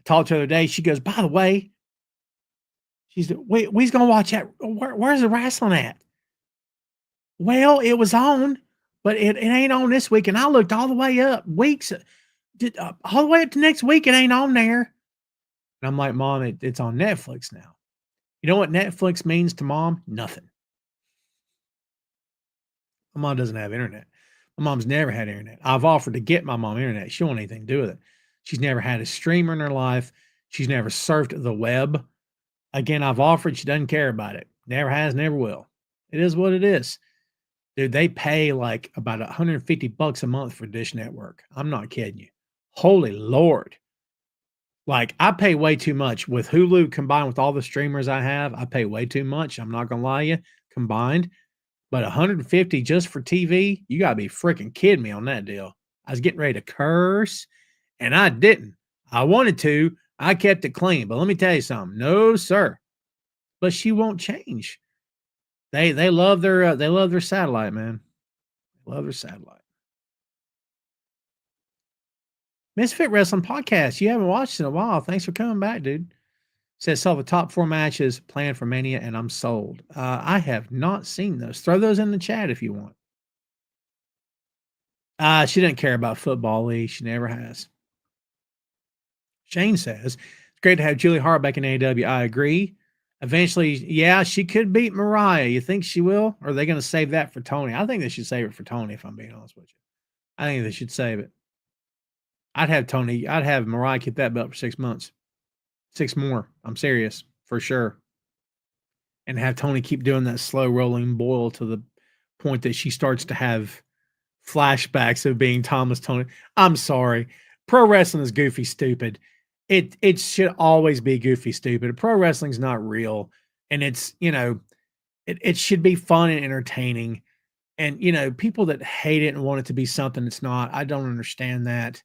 talked to her the other day. She goes, by the way, we's going to watch that. Where's the wrestling at? Well, it was on, but it ain't on this week. And I looked all the way up, all the way up to next week. It ain't on there. And I'm like, Mom, it's on Netflix now. You know what Netflix means to Mom? Nothing. My mom doesn't have internet. My mom's never had internet. I've offered to get my mom internet. She don't want anything to do with it. She's never had a streamer in her life. She's never surfed the web. Again, I've offered. She doesn't care about it. Never has, never will. It is what it is. Dude, they pay like about $150 a month for Dish Network. I'm not kidding you. Holy Lord. Like, I pay way too much with Hulu combined with all the streamers I have. I pay way too much. I'm not going to lie to you, combined. But $150 just for TV, you got to be freaking kidding me on that deal. I was getting ready to curse, and I didn't. I wanted to. I kept it clean. But let me tell you something. No, sir. But she won't change. They love their satellite, man. They love their satellite. Misfit Wrestling Podcast. You haven't watched in a while. Thanks for coming back, dude. Says, saw the top 4 matches planned for Mania, and I'm sold. I have not seen those. Throw those in the chat if you want. She doesn't care about football, Lee. She never has. Shane says, it's great to have Julie Hart back in AEW. I agree. Eventually, yeah, she could beat Mariah. You think she will? Or are they going to save that for Tony? I think they should save it for Tony, if I'm being honest with you. I think they should save it. I'd have Mariah keep that belt for 6 months. 6 more. I'm serious, for sure. and have Tony keep doing that slow rolling boil to the point that she starts to have flashbacks of being Thomas Tony. I'm sorry. Pro wrestling is goofy stupid. It should always be goofy stupid. Pro wrestling's not real. And it's, it should be fun and entertaining. And people that hate it and want it to be something it's not, I don't understand that.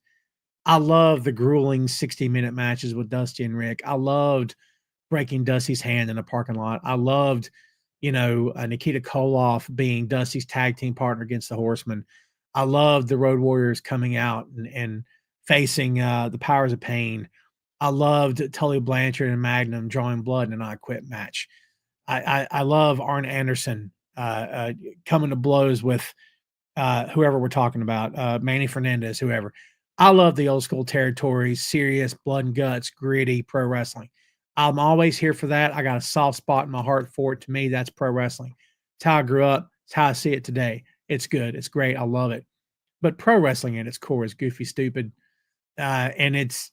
I love the grueling 60-minute matches with Dusty and Rick. I loved breaking Dusty's hand in a parking lot. I loved, Nikita Koloff being Dusty's tag team partner against the Horsemen. I loved the Road Warriors coming out and facing the Powers of Pain. I loved Tully Blanchard and Magnum drawing blood in an I Quit match. I love Arn Anderson coming to blows with whoever we're talking about, Manny Fernandez, whoever. I love the old school territory, serious, blood and guts, gritty pro wrestling. I'm always here for that. I got a soft spot in my heart for it. To me, that's pro wrestling. It's how I grew up. It's how I see it today. It's good. It's great. I love it. But pro wrestling at its core is goofy, stupid. And it's,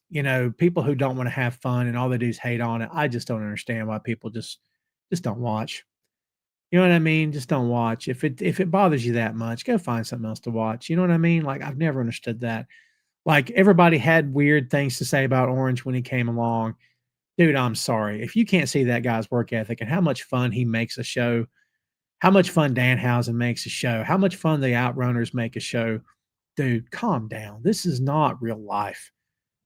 people who don't want to have fun and all they do is hate on it. I just don't understand why people just don't watch. You know what I mean? Just don't watch. If it bothers you that much, go find something else to watch. You know what I mean? Like, I've never understood that. Like, everybody had weird things to say about Orange when he came along. Dude, I'm sorry. If you can't see that guy's work ethic and how much fun he makes a show, how much fun Danhausen makes a show, how much fun the Outrunners make a show, dude, calm down. This is not real life.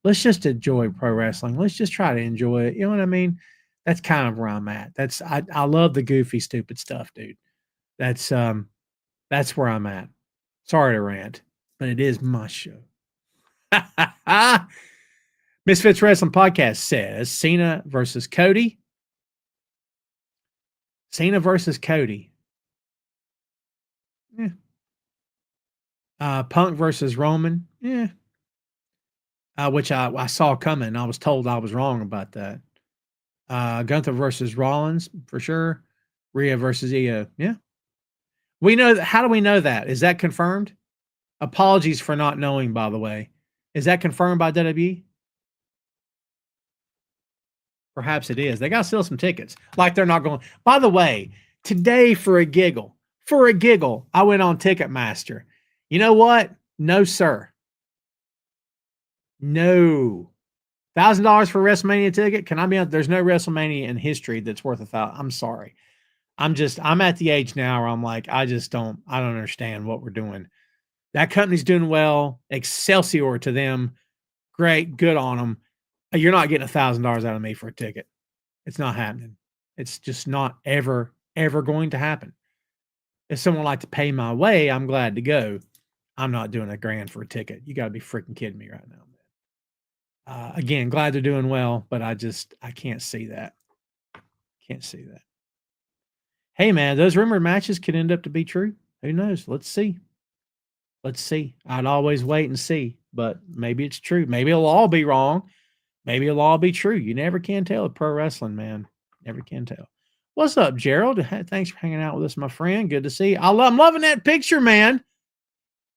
Let's just enjoy pro wrestling. Let's just try to enjoy it. You know what I mean? That's kind of where I'm at. I love the goofy, stupid stuff, dude. That's where I'm at. Sorry to rant, but it is my show. Misfits Wrestling Podcast says Cena versus Cody. Cena versus Cody. Yeah. Punk versus Roman. Yeah. Which I saw coming. I was told I was wrong about that. Gunther versus Rollins for sure. Rhea versus Io. Yeah. We know that. How do we know that? Is that confirmed? Apologies for not knowing, by the way. Is that confirmed by WWE? Perhaps it is. They got to sell some tickets. Like they're not going. By the way, today for a giggle, I went on Ticketmaster. You know what? No, sir. No. $1,000 for a WrestleMania ticket? Can I be on? There's no WrestleMania in history that's worth $1,000. I'm sorry. I'm at the age now where I'm like, I don't understand what we're doing. That company's doing well. Excelsior to them. Great. Good on them. You're not getting $1,000 out of me for a ticket. It's not happening. It's just not ever going to happen. If someone would like to pay my way, I'm glad to go. I'm not doing $1,000 for a ticket. You got to be freaking kidding me right now. Again, glad they're doing well, but I can't see that. Can't see that. Hey, man, those rumored matches could end up to be true. Who knows? Let's see. I'd always wait and see, but maybe it's true. Maybe it'll all be wrong. Maybe it'll all be true. You never can tell with pro wrestling, man. Never can tell. What's up, Gerald? Thanks for hanging out with us, my friend. Good to see you. I'm loving that picture, man.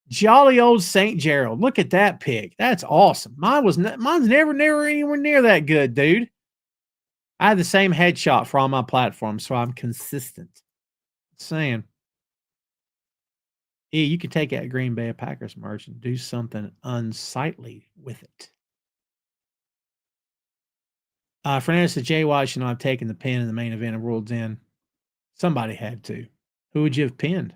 Jolly old St. Gerald. Look at that pic. That's awesome. Mine's never anywhere near that good, dude. I have the same headshot for all my platforms, so I'm consistent. Saying. Yeah, you could take that Green Bay Packers merch and do something unsightly with it. Fernandez says, Jay White should not have taken the pin in the main event of Worlds End. Somebody had to. Who would you have pinned?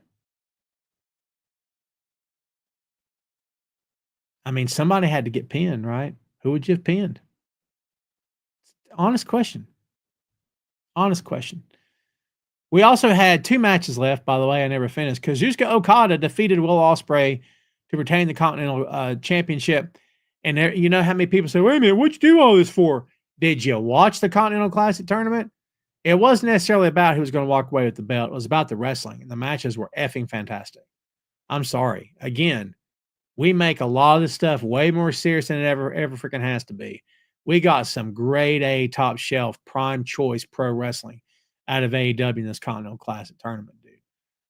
I mean, somebody had to get pinned, right? Who would you have pinned? Honest question. We also had 2 matches left, by the way. I never finished. Kazuchika Okada defeated Will Ospreay to retain the Continental Championship. And there, you know how many people say, wait a minute, what'd you do all this for? Did you watch the Continental Classic tournament? It wasn't necessarily about who was going to walk away with the belt. It was about the wrestling. And the matches were effing fantastic. I'm sorry. Again, we make a lot of this stuff way more serious than it ever freaking has to be. We got some grade A, top shelf, prime choice pro wrestling out of AEW in this Continental Classic tournament, dude.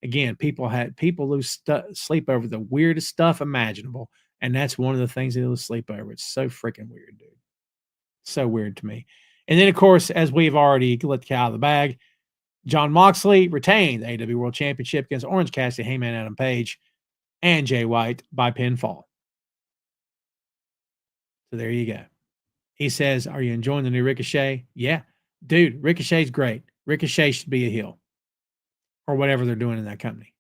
Again, people lose sleep over the weirdest stuff imaginable, and that's one of the things they lose sleep over. It's so freaking weird, dude. So weird to me. And then, of course, as we've already let the cat out of the bag, John Moxley retained the AEW World Championship against Orange Cassidy, Heyman Adam Page, and Jay White by pinfall. So there you go. He says, are you enjoying the new Ricochet? Yeah. Dude, Ricochet's great. Ricochet should be a heel. Or whatever they're doing in that company.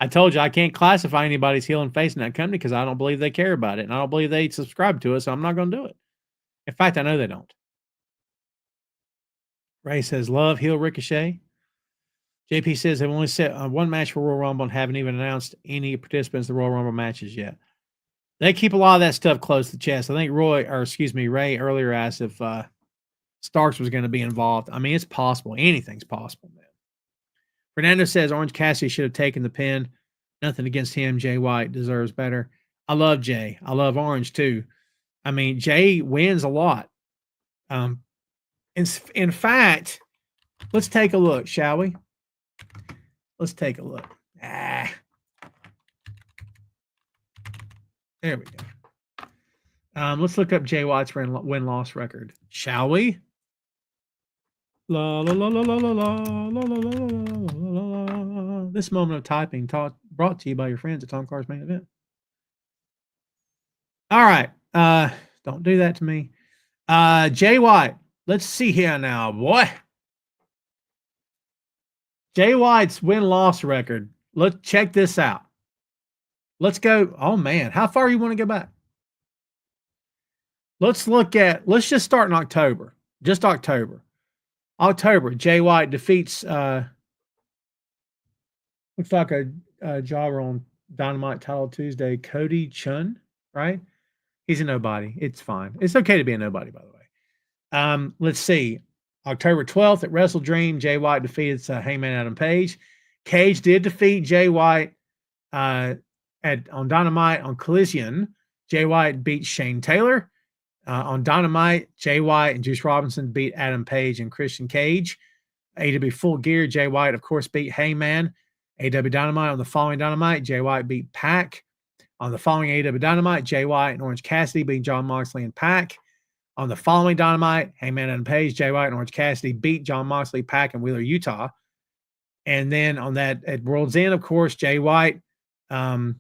I told you I can't classify anybody's heel and face in that company because I don't believe they care about it. And I don't believe they subscribe to it, so I'm not going to do it. In fact, I know they don't. Ray says, love heel Ricochet. JP says they've only set one match for Royal Rumble and haven't even announced any participants in the Royal Rumble matches yet. They keep a lot of that stuff close to the chest. I think Ray earlier asked if Starks was going to be involved. I mean, it's possible. Anything's possible, man. Fernando says Orange Cassidy should have taken the pin. Nothing against him. Jay White deserves better. I love Jay. I love Orange too. I mean, Jay wins a lot. In fact, let's take a look, shall we? Let's take a look. There we go. Let's look up Jay White's win-loss record, shall we? La la la la la la la la la la. This moment of typing brought to you by your friends at Tom Carr's Main Event. All right. Don't do that to me. Jay White. Let's see here now, boy. Jay White's win-loss record. Let's check this out. Let's go. Oh, man. How far you want to go back? Let's just start in October. Just October. Jay White defeats, looks like a jobber on Dynamite Title Tuesday, Cody Chun, right? He's a nobody. It's fine. It's okay to be a nobody, by the way. Let's see. October 12th at Wrestle Dream, Jay White defeated Heyman Adam Page. Cage did defeat Jay White on Dynamite on Collision. Jay White beat Shane Taylor. On Dynamite, Jay White and Juice Robinson beat Adam Page and Christian Cage. AEW Full Gear, Jay White, of course, beat Heyman. AEW Dynamite on the following Dynamite, Jay White beat Pac. On the following AEW Dynamite, Jay White and Orange Cassidy beat John Moxley and Pac. On the following Dynamite, Heyman and Page, Jay White and Orange Cassidy beat John Moxley, Pac, and Wheeler, Utah. And then on that at World's End, of course, Jay White, of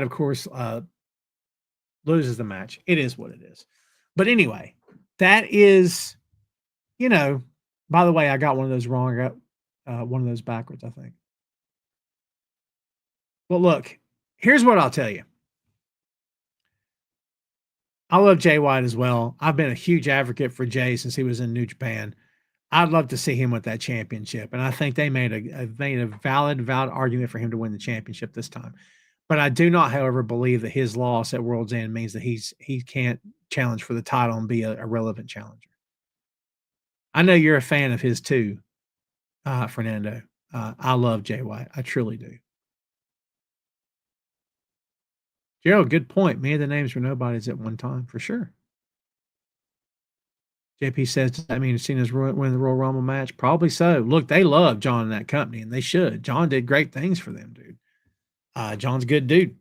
course, loses the match. It is what it is. But anyway, that is, by the way, I got one of those wrong. I got one of those backwards, I think. Well, look, here's what I'll tell you. I love Jay White as well. I've been a huge advocate for Jay since he was in New Japan. I'd love to see him with that championship. And I think they made a valid argument for him to win the championship this time. But I do not, however, believe that his loss at World's End means that he can't challenge for the title and be a relevant challenger. I know you're a fan of his too, Fernando. I love Jay White. I truly do. Gerald, good point. Many of the names were nobodies at one time, for sure. JP says, does that mean Cena's win the Royal Rumble match? Probably so. Look, they love John in that company, and they should. John did great things for them, dude. John's a good dude.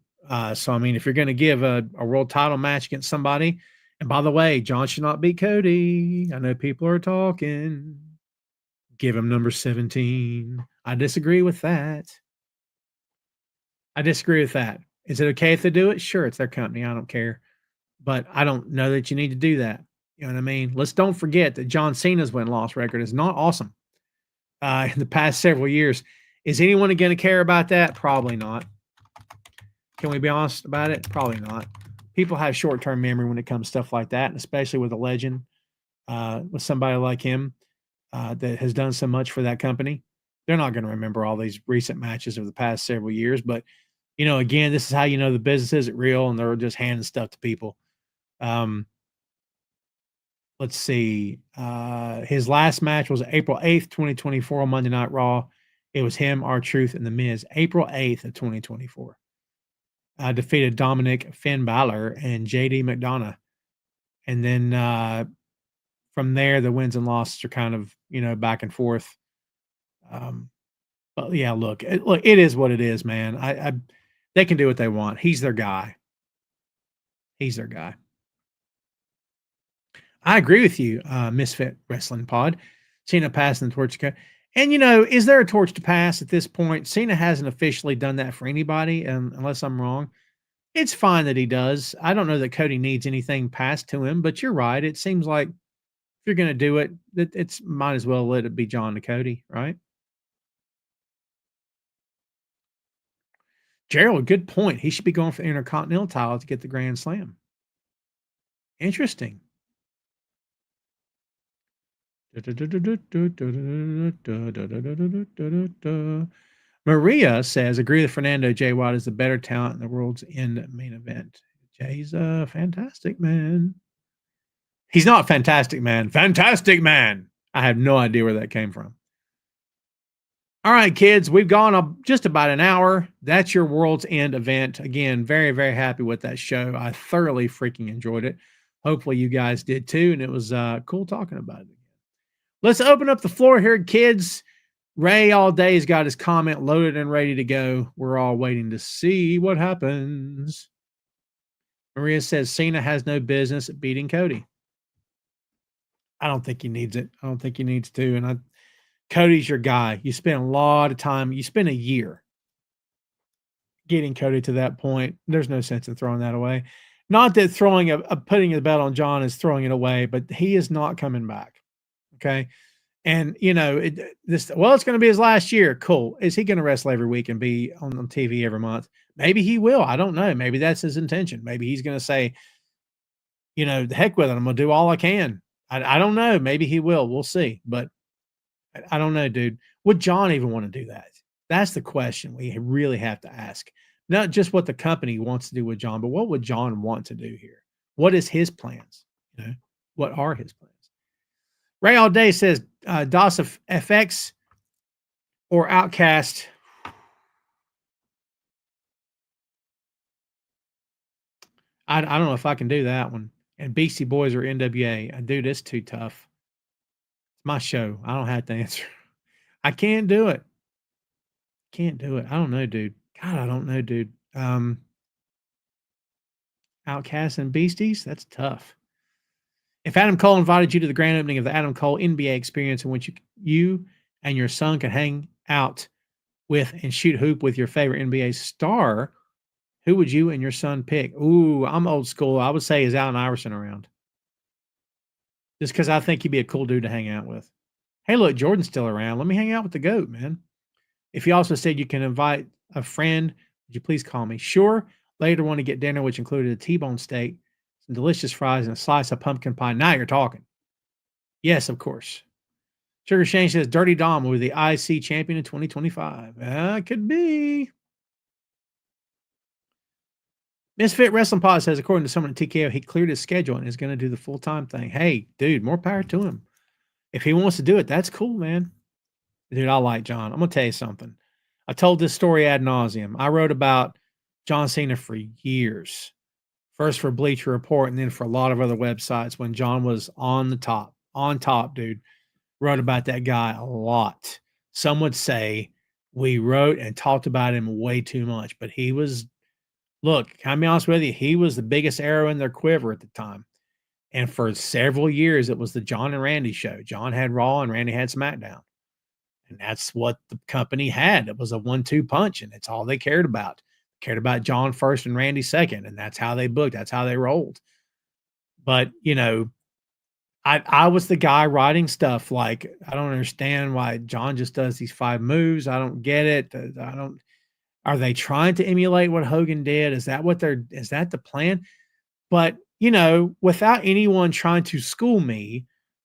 So, I mean, if you're going to give a world title match against somebody, and by the way, John should not beat Cody. I know people are talking. Give him number 17. I disagree with that. Is it okay if they do it? Sure, it's their company. I don't care. But I don't know that you need to do that. You know what I mean? Let's don't forget that John Cena's win-loss record is not awesome in the past several years. Is anyone going to care about that? Probably not. Can we be honest about it? Probably not. People have short-term memory when it comes to stuff like that, and especially with a legend, with somebody like him that has done so much for that company. They're not going to remember all these recent matches of the past several years, but again, this is how the business isn't real and they're just handing stuff to people. Let's see. His last match was April 8th, 2024 on Monday Night Raw. It was him, R-Truth, and The Miz. April 8th of 2024. Defeated Dominic Finn Balor and JD McDonough. And then from there, the wins and losses are kind of, back and forth. But yeah, look, it is what it is, man. They can do what they want. He's their guy. I agree with you, Misfit Wrestling Pod. Cena passing the torch to Cody. And, is there a torch to pass at this point? Cena hasn't officially done that for anybody, unless I'm wrong. It's fine that he does. I don't know that Cody needs anything passed to him, but you're right. It seems like if you're going to do it, it's might as well let it be John to Cody, right? Gerald, good point. He should be going for the Intercontinental title to get the Grand Slam. Interesting. Maria says, agree that Fernando J. Watt is the better talent in the World's End main event. Jay's a fantastic man. He's not fantastic man. Fantastic man. I have no idea where that came from. All right, kids, we've gone up just about an hour. That's your World's End event. Again, very, very happy with that show. I thoroughly freaking enjoyed it. Hopefully you guys did too, and it was cool talking about it. Let's open up the floor here, kids. Ray all day has got his comment loaded and ready to go. We're all waiting to see what happens. Maria says Cena has no business beating Cody. I don't think he needs it. I don't think he needs to. And Cody's your guy. You spend a lot of time. You spend a year getting Cody to that point. There's no sense in throwing that away. Not that throwing putting the bet on John is throwing it away, but he is not coming back. Okay. And it's going to be his last year. Cool. Is he going to wrestle every week and be on TV every month? Maybe he will. I don't know. Maybe that's his intention. Maybe he's going to say, the heck with it. I'm going to do all I can. I don't know. Maybe he will. We'll see. But I don't know, dude. Would John even want to do that? That's the question we really have to ask. Not just what the company wants to do with John, but what would John want to do here? What is his plans? What are his plans? Ray All Day says DOS of FX or Outcast. I don't know if I can do that one. And Beastie Boys or NWA. Dude, it's too tough. It's my show. I don't have to answer. I can't do it. Can't do it. I don't know, dude. God, I don't know, dude. Outcasts and Beasties? That's tough. If Adam Cole invited you to the grand opening of the Adam Cole NBA experience in which you and your son could hang out with and shoot hoop with your favorite NBA star, who would you and your son pick? Ooh, I'm old school. I would say is Allen Iverson around. Just because I think he'd be a cool dude to hang out with. Hey, look, Jordan's still around. Let me hang out with the GOAT, man. If you also said you can invite a friend, would you please call me? Sure. Later want to get dinner, which included a T-bone steak, some delicious fries, and a slice of pumpkin pie. Now you're talking. Yes, of course. Sugar Shane says Dirty Dom will be the IC champion in 2025. Could be. Misfit Wrestling Pod says, according to someone at TKO, he cleared his schedule and is going to do the full-time thing. Hey, dude, more power to him. If he wants to do it, that's cool, man. Dude, I like John. I'm going to tell you something. I told this story ad nauseum. I wrote about John Cena for years. First for Bleacher Report and then for a lot of other websites when John was on top, dude. Wrote about that guy a lot. Some would say we wrote and talked about him way too much, but he was, look, can I be honest with you? He was the biggest arrow in their quiver at the time. And for several years, it was the John and Randy show. John had Raw and Randy had SmackDown. And that's what the company had. It was a 1-2 punch, and it's all they cared about. Cared about John first and Randy second, and that's how they booked. That's how they rolled. But, I was the guy writing stuff like, I don't understand why John just does these 5 moves. I don't get it. Are they trying to emulate what Hogan did? Is that the plan? But, without anyone trying to school me,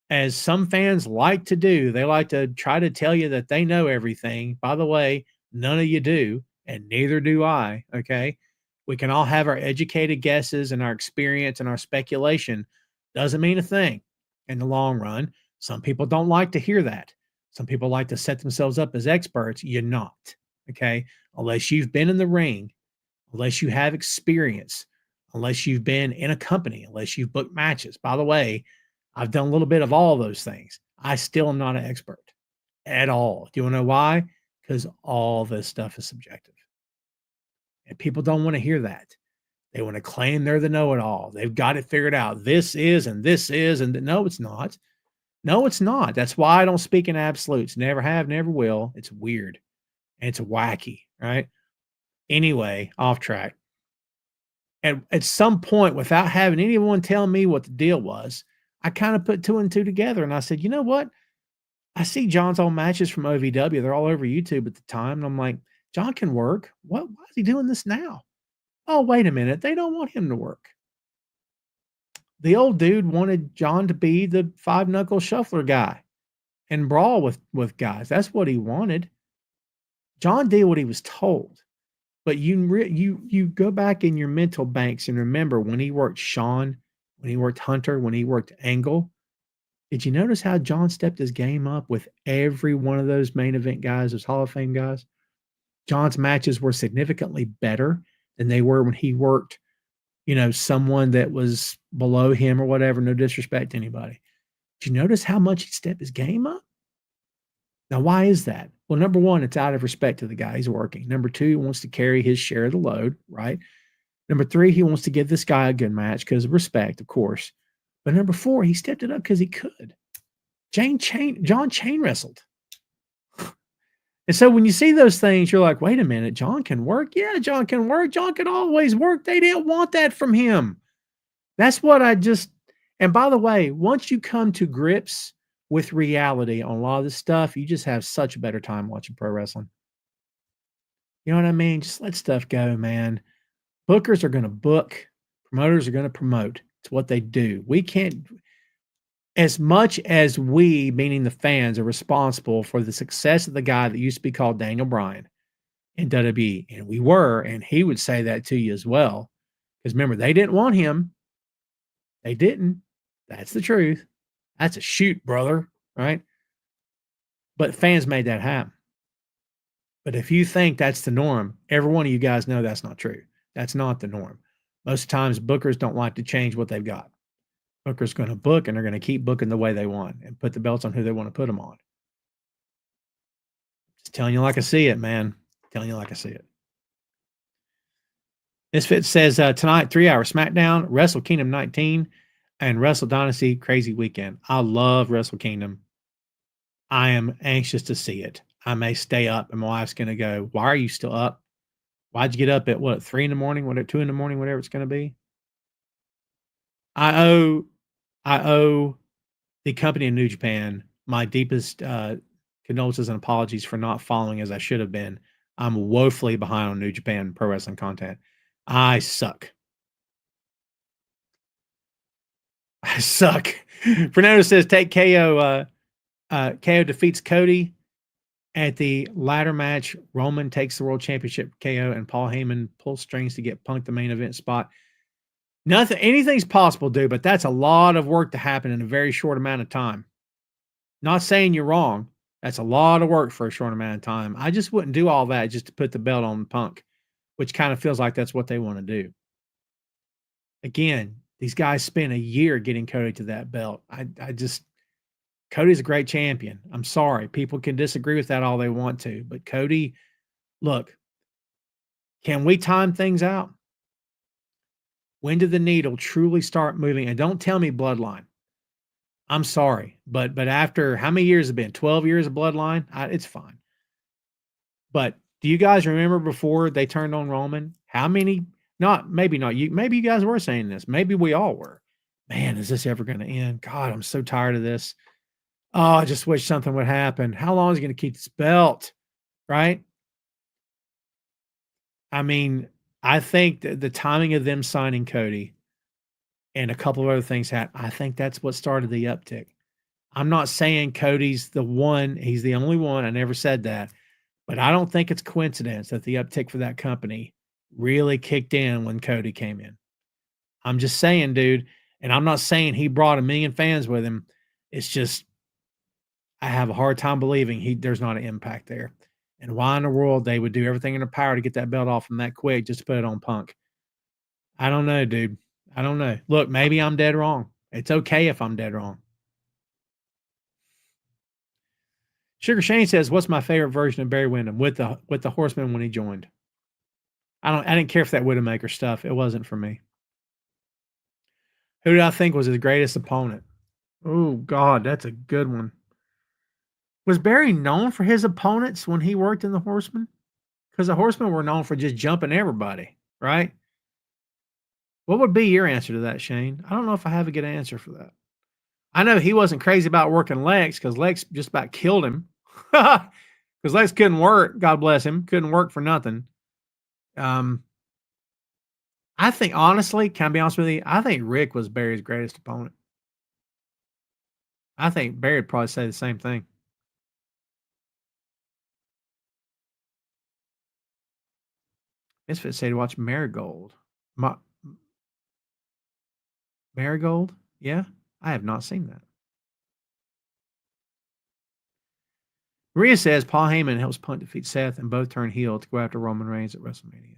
as some fans like to do, they like to try to tell you that they know everything. By the way, none of you do, and neither do I, okay? We can all have our educated guesses and our experience and our speculation. Doesn't mean a thing in the long run. Some people don't like to hear that. Some people like to set themselves up as experts. You're not, okay? Unless you've been in the ring, unless you have experience, unless you've been in a company, unless you've booked matches. By the way, I've done a little bit of all those things. I still am not an expert at all. Do you want to know why? Because all this stuff is subjective. And people don't want to hear that. They want to claim they're the know-it-all. They've got it figured out. This is, and no, it's not. No, it's not. That's why I don't speak in absolutes. Never have, never will. It's weird. And it's wacky, right? Anyway, off track. And at some point, without having anyone tell me what the deal was, I kind of put two and two together. And I said, you know what? I see John's old matches from OVW. They're all over YouTube at the time. And I'm like, John can work. What? Why is he doing this now? Oh, wait a minute. They don't want him to work. The old dude wanted John to be the five knuckle shuffler guy and brawl with guys. That's what he wanted. John did what he was told. But you go back in your mental banks and remember when he worked Sean, when he worked Hunter, when he worked Angle. Did you notice how John stepped his game up with every one of those main event guys, those Hall of Fame guys? John's matches were significantly better than they were when he worked, someone that was below him or whatever. No disrespect to anybody. Did you notice how much he stepped his game up? Now, why is that? Well, number one, it's out of respect to the guy he's working. Number two, he wants to carry his share of the load, right? Number three, he wants to give this guy a good match because of respect, of course. But number four, he stepped it up because he could. John chain wrestled. And so when you see those things, you're like, wait a minute, John can work? Yeah, John can work. John can always work. They didn't want that from him. That's what and by the way, once you come to grips with reality on a lot of this stuff, you just have such a better time watching pro wrestling. You know what I mean? Just let stuff go, man. Bookers are going to book. Promoters are going to promote. It's what they do. We can't, as much as we, meaning the fans, are responsible for the success of the guy that used to be called Daniel Bryan in WWE, and we were, and he would say that to you as well. Because remember, they didn't want him. They didn't. That's the truth. That's a shoot, brother, right? But fans made that happen. But if you think that's the norm, every one of you guys know that's not true. That's not the norm. Most times, bookers don't like to change what they've got. Booker's going to book, and they're going to keep booking the way they want and put the belts on who they want to put them on. Just telling you like I see it, man. Telling you like I see it. Misfit says, tonight, 3-hour SmackDown, Wrestle Kingdom 19, and Wrestle Dynasty Crazy Weekend. I love Wrestle Kingdom. I am anxious to see it. I may stay up, and my wife's going to go, why are you still up? Why'd you get up at 3 in the morning, 2 in the morning, whatever it's going to be? I owe the company in New Japan my deepest condolences and apologies for not following as I should have been. I'm woefully behind on New Japan pro wrestling content. I suck. Fernando says, take KO. KO defeats Cody at the ladder match. Roman takes the world championship KO, and Paul Heyman pulls strings to get Punk the main event spot. Anything's possible, dude, but that's a lot of work to happen in a very short amount of time. Not saying you're wrong. That's a lot of work for a short amount of time. I just wouldn't do all that just to put the belt on Punk, which kind of feels like that's what they want to do. Again, these guys spent a year getting Cody to that belt. Cody's a great champion. I'm sorry. People can disagree with that all they want to, but Cody, look, can we time things out? When did the needle truly start moving? And don't tell me Bloodline. I'm sorry, but after how many years have been? 12 years of Bloodline? It's fine. But do you guys remember before they turned on Roman? How many? Maybe not you. Maybe you guys were saying this. Maybe we all were. Man, is this ever going to end? God, I'm so tired of this. Oh, I just wish something would happen. How long is he going to keep this belt? Right? I mean, I think that the timing of them signing Cody and a couple of other things happened. I think that's what started the uptick. I'm not saying Cody's the one. He's the only one. I never said that. But I don't think it's coincidence that the uptick for that company really kicked in when Cody came in. I'm just saying, dude. And I'm not saying he brought 1 million fans with him. It's just I have a hard time believing there's not an impact there. And why in the world they would do everything in their power to get that belt off him that quick just to put it on Punk? I don't know, dude. I don't know. Look, maybe I'm dead wrong. It's okay if I'm dead wrong. Sugar Shane says, what's my favorite version of Barry Windham with the Horseman when he joined? I didn't care for that Widowmaker stuff. It wasn't for me. Who did I think was his greatest opponent? Oh, God, that's a good one. Was Barry known for his opponents when he worked in the Horsemen? Because the Horsemen were known for just jumping everybody, right? What would be your answer to that, Shane? I don't know if I have a good answer for that. I know he wasn't crazy about working Lex because Lex just about killed him. Because Lex couldn't work. God bless him. Couldn't work for nothing. I think, honestly, can I be honest with you? I think Rick was Barry's greatest opponent. I think Barry would probably say the same thing. Misfit said to watch Marigold. Marigold? Yeah, I have not seen that. Maria says Paul Heyman helps Punk defeat Seth and both turn heel to go after Roman Reigns at WrestleMania.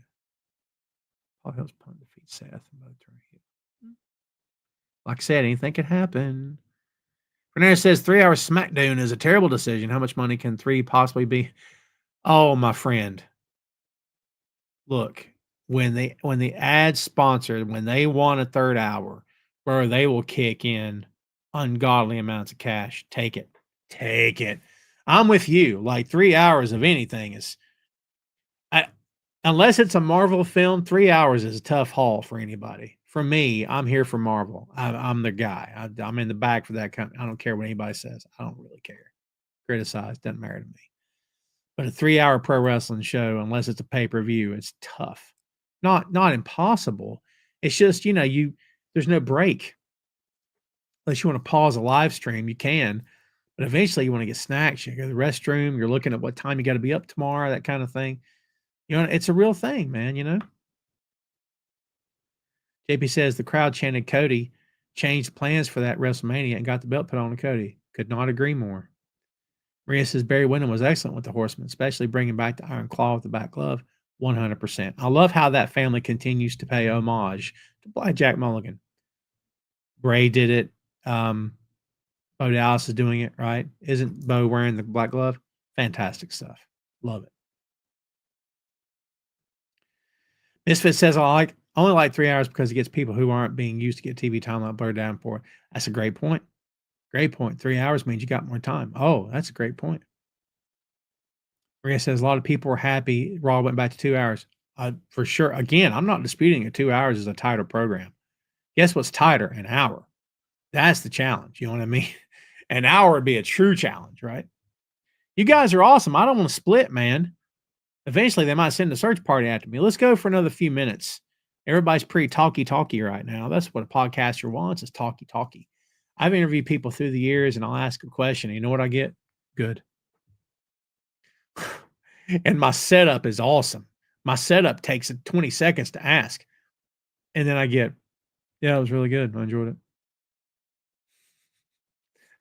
Paul helps Punk defeat Seth and both turn heel. Like I said, anything could happen. Fernandez says 3 hours SmackDown is a terrible decision. How much money can 3 possibly be? Oh, my friend. Look, when the ad sponsored, when they want a third hour, bro, they will kick in ungodly amounts of cash. Take it. Take it. I'm with you. Like 3 hours of anything is unless it's a Marvel film, 3 hours is a tough haul for anybody. For me, I'm here for Marvel. I'm the guy. I'm in the back for that company. I don't care what anybody says. I don't really care. Criticize doesn't matter to me. But a 3-hour pro wrestling show, unless it's a pay-per-view, it's tough. Not impossible. It's just, there's no break. Unless you want to pause a live stream, you can. But eventually you want to get snacks. You go to the restroom. You're looking at what time you got to be up tomorrow, that kind of thing. It's a real thing, man, JP says the crowd chanted Cody, changed plans for that WrestleMania, and got the belt put on to Cody. Could not agree more. Maria says Barry Windham was excellent with the Horsemen, especially bringing back the Iron Claw with the back glove. 100%. I love how that family continues to pay homage to Black Jack Mulligan. Bray did it. Bo Dallas is doing it, right? Isn't Bo wearing the black glove? Fantastic stuff. Love it. Misfit says I only like 3 hours because it gets people who aren't being used to get TV time like blurred down for. That's a great point. Great point. 3 hours means you got more time. Oh, that's a great point. Maria says a lot of people were happy Raw went back to 2 hours. For sure. Again, I'm not disputing it. 2 hours is a tighter program. Guess what's tighter? An hour. That's the challenge. You know what I mean? An hour would be a true challenge, right? You guys are awesome. I don't want to split, man. Eventually, they might send a search party after me. Let's go for another few minutes. Everybody's pretty talky right now. That's what a podcaster wants is talky. I've interviewed people through the years, and I'll ask a question. And you know what I get? Good. And my setup is awesome. My setup takes 20 seconds to ask. And then I get, yeah, it was really good. I enjoyed it.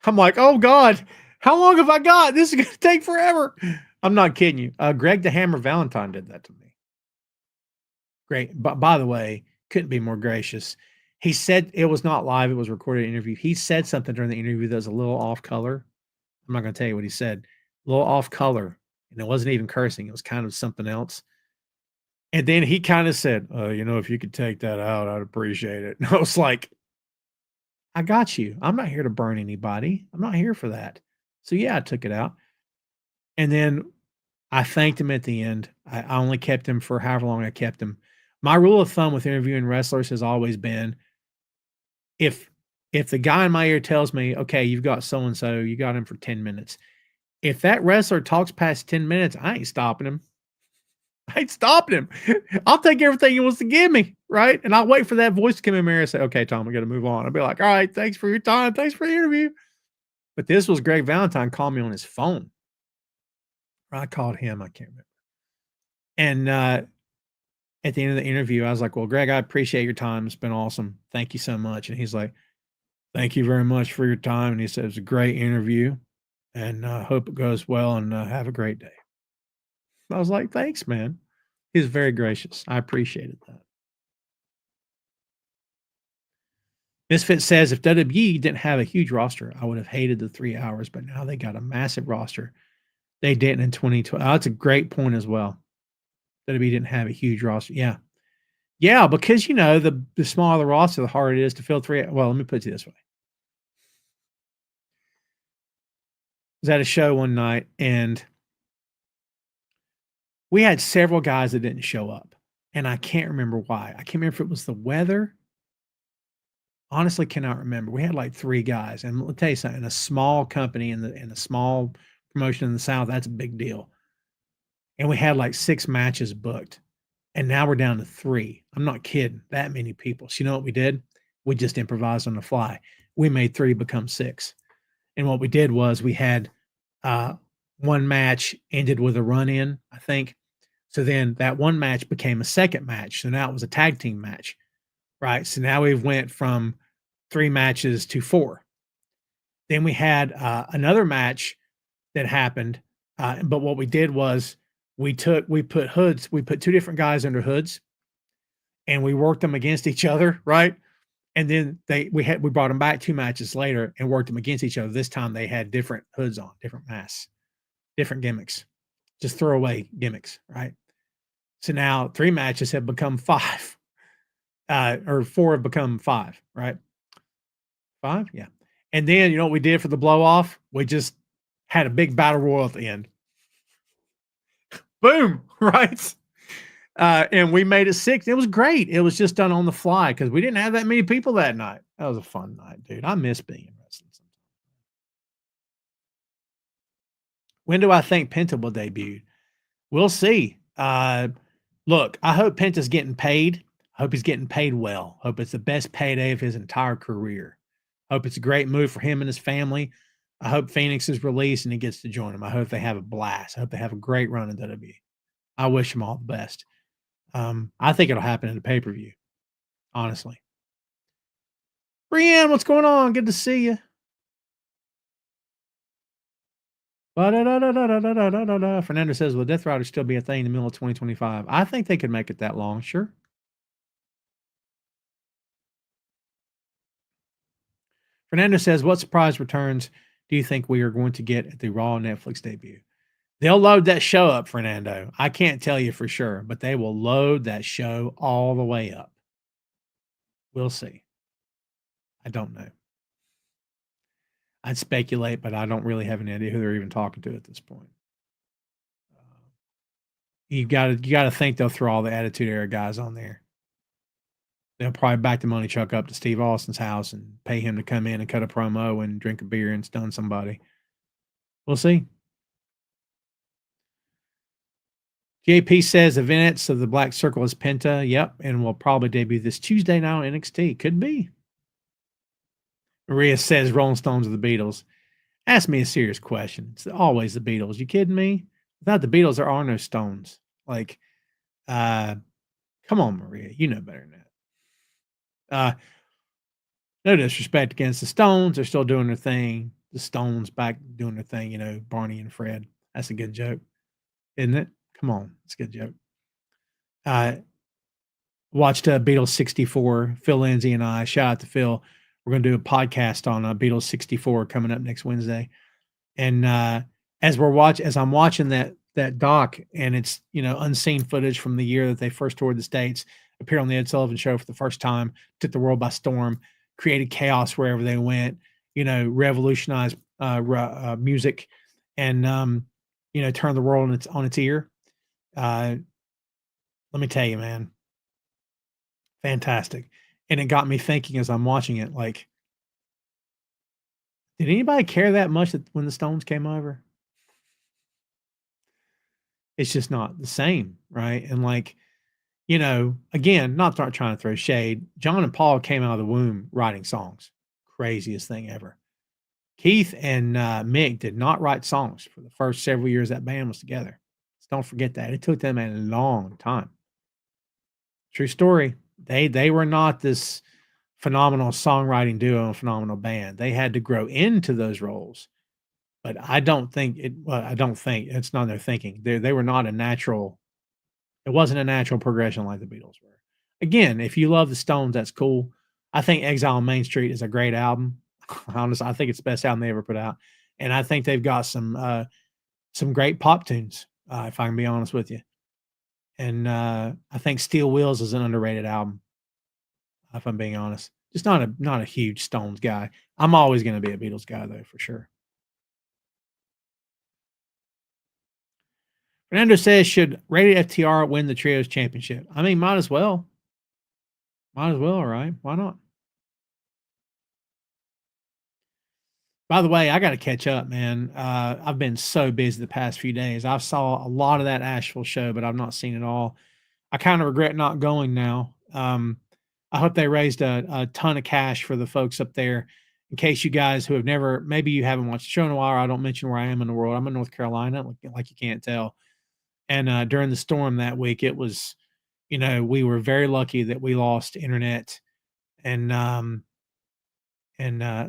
I'm like, oh, God, how long have I got? This is going to take forever. I'm not kidding you. Greg the Hammer Valentine did that to me. Great. But by the way, couldn't be more gracious. He said it was not live. It was a recorded interview. He said something during the interview that was a little off color. I'm not going to tell you what he said. A little off color. And it wasn't even cursing. It was kind of something else. And then he kind of said, if you could take that out, I'd appreciate it. And I was like, I got you. I'm not here to burn anybody. I'm not here for that. So yeah, I took it out. And then I thanked him at the end. I only kept him for however long I kept him. My rule of thumb with interviewing wrestlers has always been if the guy in my ear tells me, okay, you've got so-and-so, you got him for 10 minutes. If that wrestler talks past 10 minutes, I ain't stopping him. I'll take everything he wants to give me, right? And I'll wait for that voice to come in there and say, okay, Tom, we got to move on. I'll be like, all right, thanks for your time. Thanks for the interview. But this was Greg Valentine calling me on his phone. I called him. I can't remember. And at the end of the interview, I was like, well, Greg, I appreciate your time. It's been awesome. Thank you so much. And he's like, thank you very much for your time. And he said, it was a great interview and I hope it goes well and have a great day. I was like, thanks, man. He was very gracious. I appreciated that. Misfit says, if WWE didn't have a huge roster, I would have hated the 3 hours, but now they got a massive roster. They didn't in 2012. Oh, that's a great point as well. WWE didn't have a huge roster. Yeah. Yeah, because, the smaller the roster, the harder it is to fill 3. Well, let me put it this way. was at a show one night, and we had several guys that didn't show up, and I can't remember why. I can't remember if it was the weather. Honestly, cannot remember. We had like 3 guys, and let me tell you something, in a small company in a small promotion in the South, that's a big deal. And we had like 6 matches booked, and now we're down to 3. I'm not kidding, that many people. So you know what we did? We just improvised on the fly. We made 3 become 6. And what we did was we had, 1 match ended with a run-in, I think. So then that 1 match became a second match, so now it was a tag team match, right? So now we've went from 3 matches to 4. Then we had, another match that happened, but what we did was we put hoods, we put 2 different guys under hoods, and we worked them against each other, right? And then we brought them back 2 matches later and worked them against each other. This time they had different hoods on, different masks, different gimmicks, just throwaway gimmicks, right? So now 3 matches have become 5, or 4 have become 5, right? 5? Yeah. And then you know what we did for the blow off? We just had a big battle royal at the end. Boom, right? And we made it 6. It was great. It was just done on the fly because we didn't have that many people that night. That was a fun night, dude. I miss being in wrestling sometimes. When do I think Penta will debut? We'll see. Look, I hope Penta's getting paid. I hope he's getting paid well. Hope it's the best payday of his entire career. Hope it's a great move for him and his family. I hope Phoenix is released and he gets to join him. I hope they have a blast. I hope they have a great run in WWE. I wish them all the best. I think it'll happen in the pay-per-view, honestly. Brienne, what's going on? Good to see you. Fernando says, will Death Rider still be a thing in the middle of 2025? I think they could make it that long, sure. Fernando says, what surprise returns do you think we are going to get at the Raw Netflix debut? They'll load that show up, Fernando. I can't tell you for sure, but they will load that show all the way up. We'll see. I don't know. I'd speculate, but I don't really have any idea who they're even talking to at this point. You gotta think they'll throw all the Attitude Era guys on there. They'll probably back the money truck up to Steve Austin's house and pay him to come in and cut a promo and drink a beer and stun somebody. We'll see. JP says events of the Black Circle is Penta. Yep, and will probably debut this Tuesday now on NXT. Could be. Maria says Rolling Stones are the Beatles. Ask me a serious question. It's always the Beatles. You kidding me? Without the Beatles, there are no Stones. Like, come on, Maria. You know better than that. No disrespect against the Stones. They're still doing their thing. The Stones back doing their thing, you know, Barney and Fred. That's a good joke, isn't it? Come on. It's a good joke. Watched Beatles 64. Phil Lindsay and I, shout out to Phil. We're going to do a podcast on Beatles 64 coming up next Wednesday. And as I'm watching that doc, and it's, you know, unseen footage from the year that they first toured the States, appeared on the Ed Sullivan Show for the first time, took the world by storm, created chaos wherever they went, you know, revolutionized music, and you know, turned the world on its ear. Let me tell you, man, fantastic. And it got me thinking as I'm watching it, like, did anybody care that much when the Stones came over? It's just not the same, right? And like, you know, again, not trying to throw shade. John and Paul came out of the womb writing songs. Craziest thing ever. Keith and Mick did not write songs for the first several years that band was together. So don't forget that. It took them a long time. True story. They were not this phenomenal songwriting duo and phenomenal band. They had to grow into those roles. But I don't think it's not their thinking. They were not a natural. It wasn't a natural progression like the Beatles were. Again, if you love the Stones, that's cool. I think Exile on Main Street is a great album. Honestly, I think it's the best album they ever put out. And I think they've got some great pop tunes, if I can be honest with you. And I think Steel Wheels is an underrated album, if I'm being honest. Just not a huge Stones guy. I'm always going to be a Beatles guy, though, for sure. Fernando says, should Rated FTR win the Trios Championship? I mean, might as well. Might as well, right? Why not? By the way, I got to catch up, man. I've been so busy the past few days. I saw a lot of that Asheville show, but I've not seen it all. I kind of regret not going now. I hope they raised a ton of cash for the folks up there. In case you guys who have never, maybe you haven't watched the show in a while, I don't mention where I am in the world. I'm in North Carolina, like you can't tell. And during the storm that week, it was, we were very lucky that we lost internet and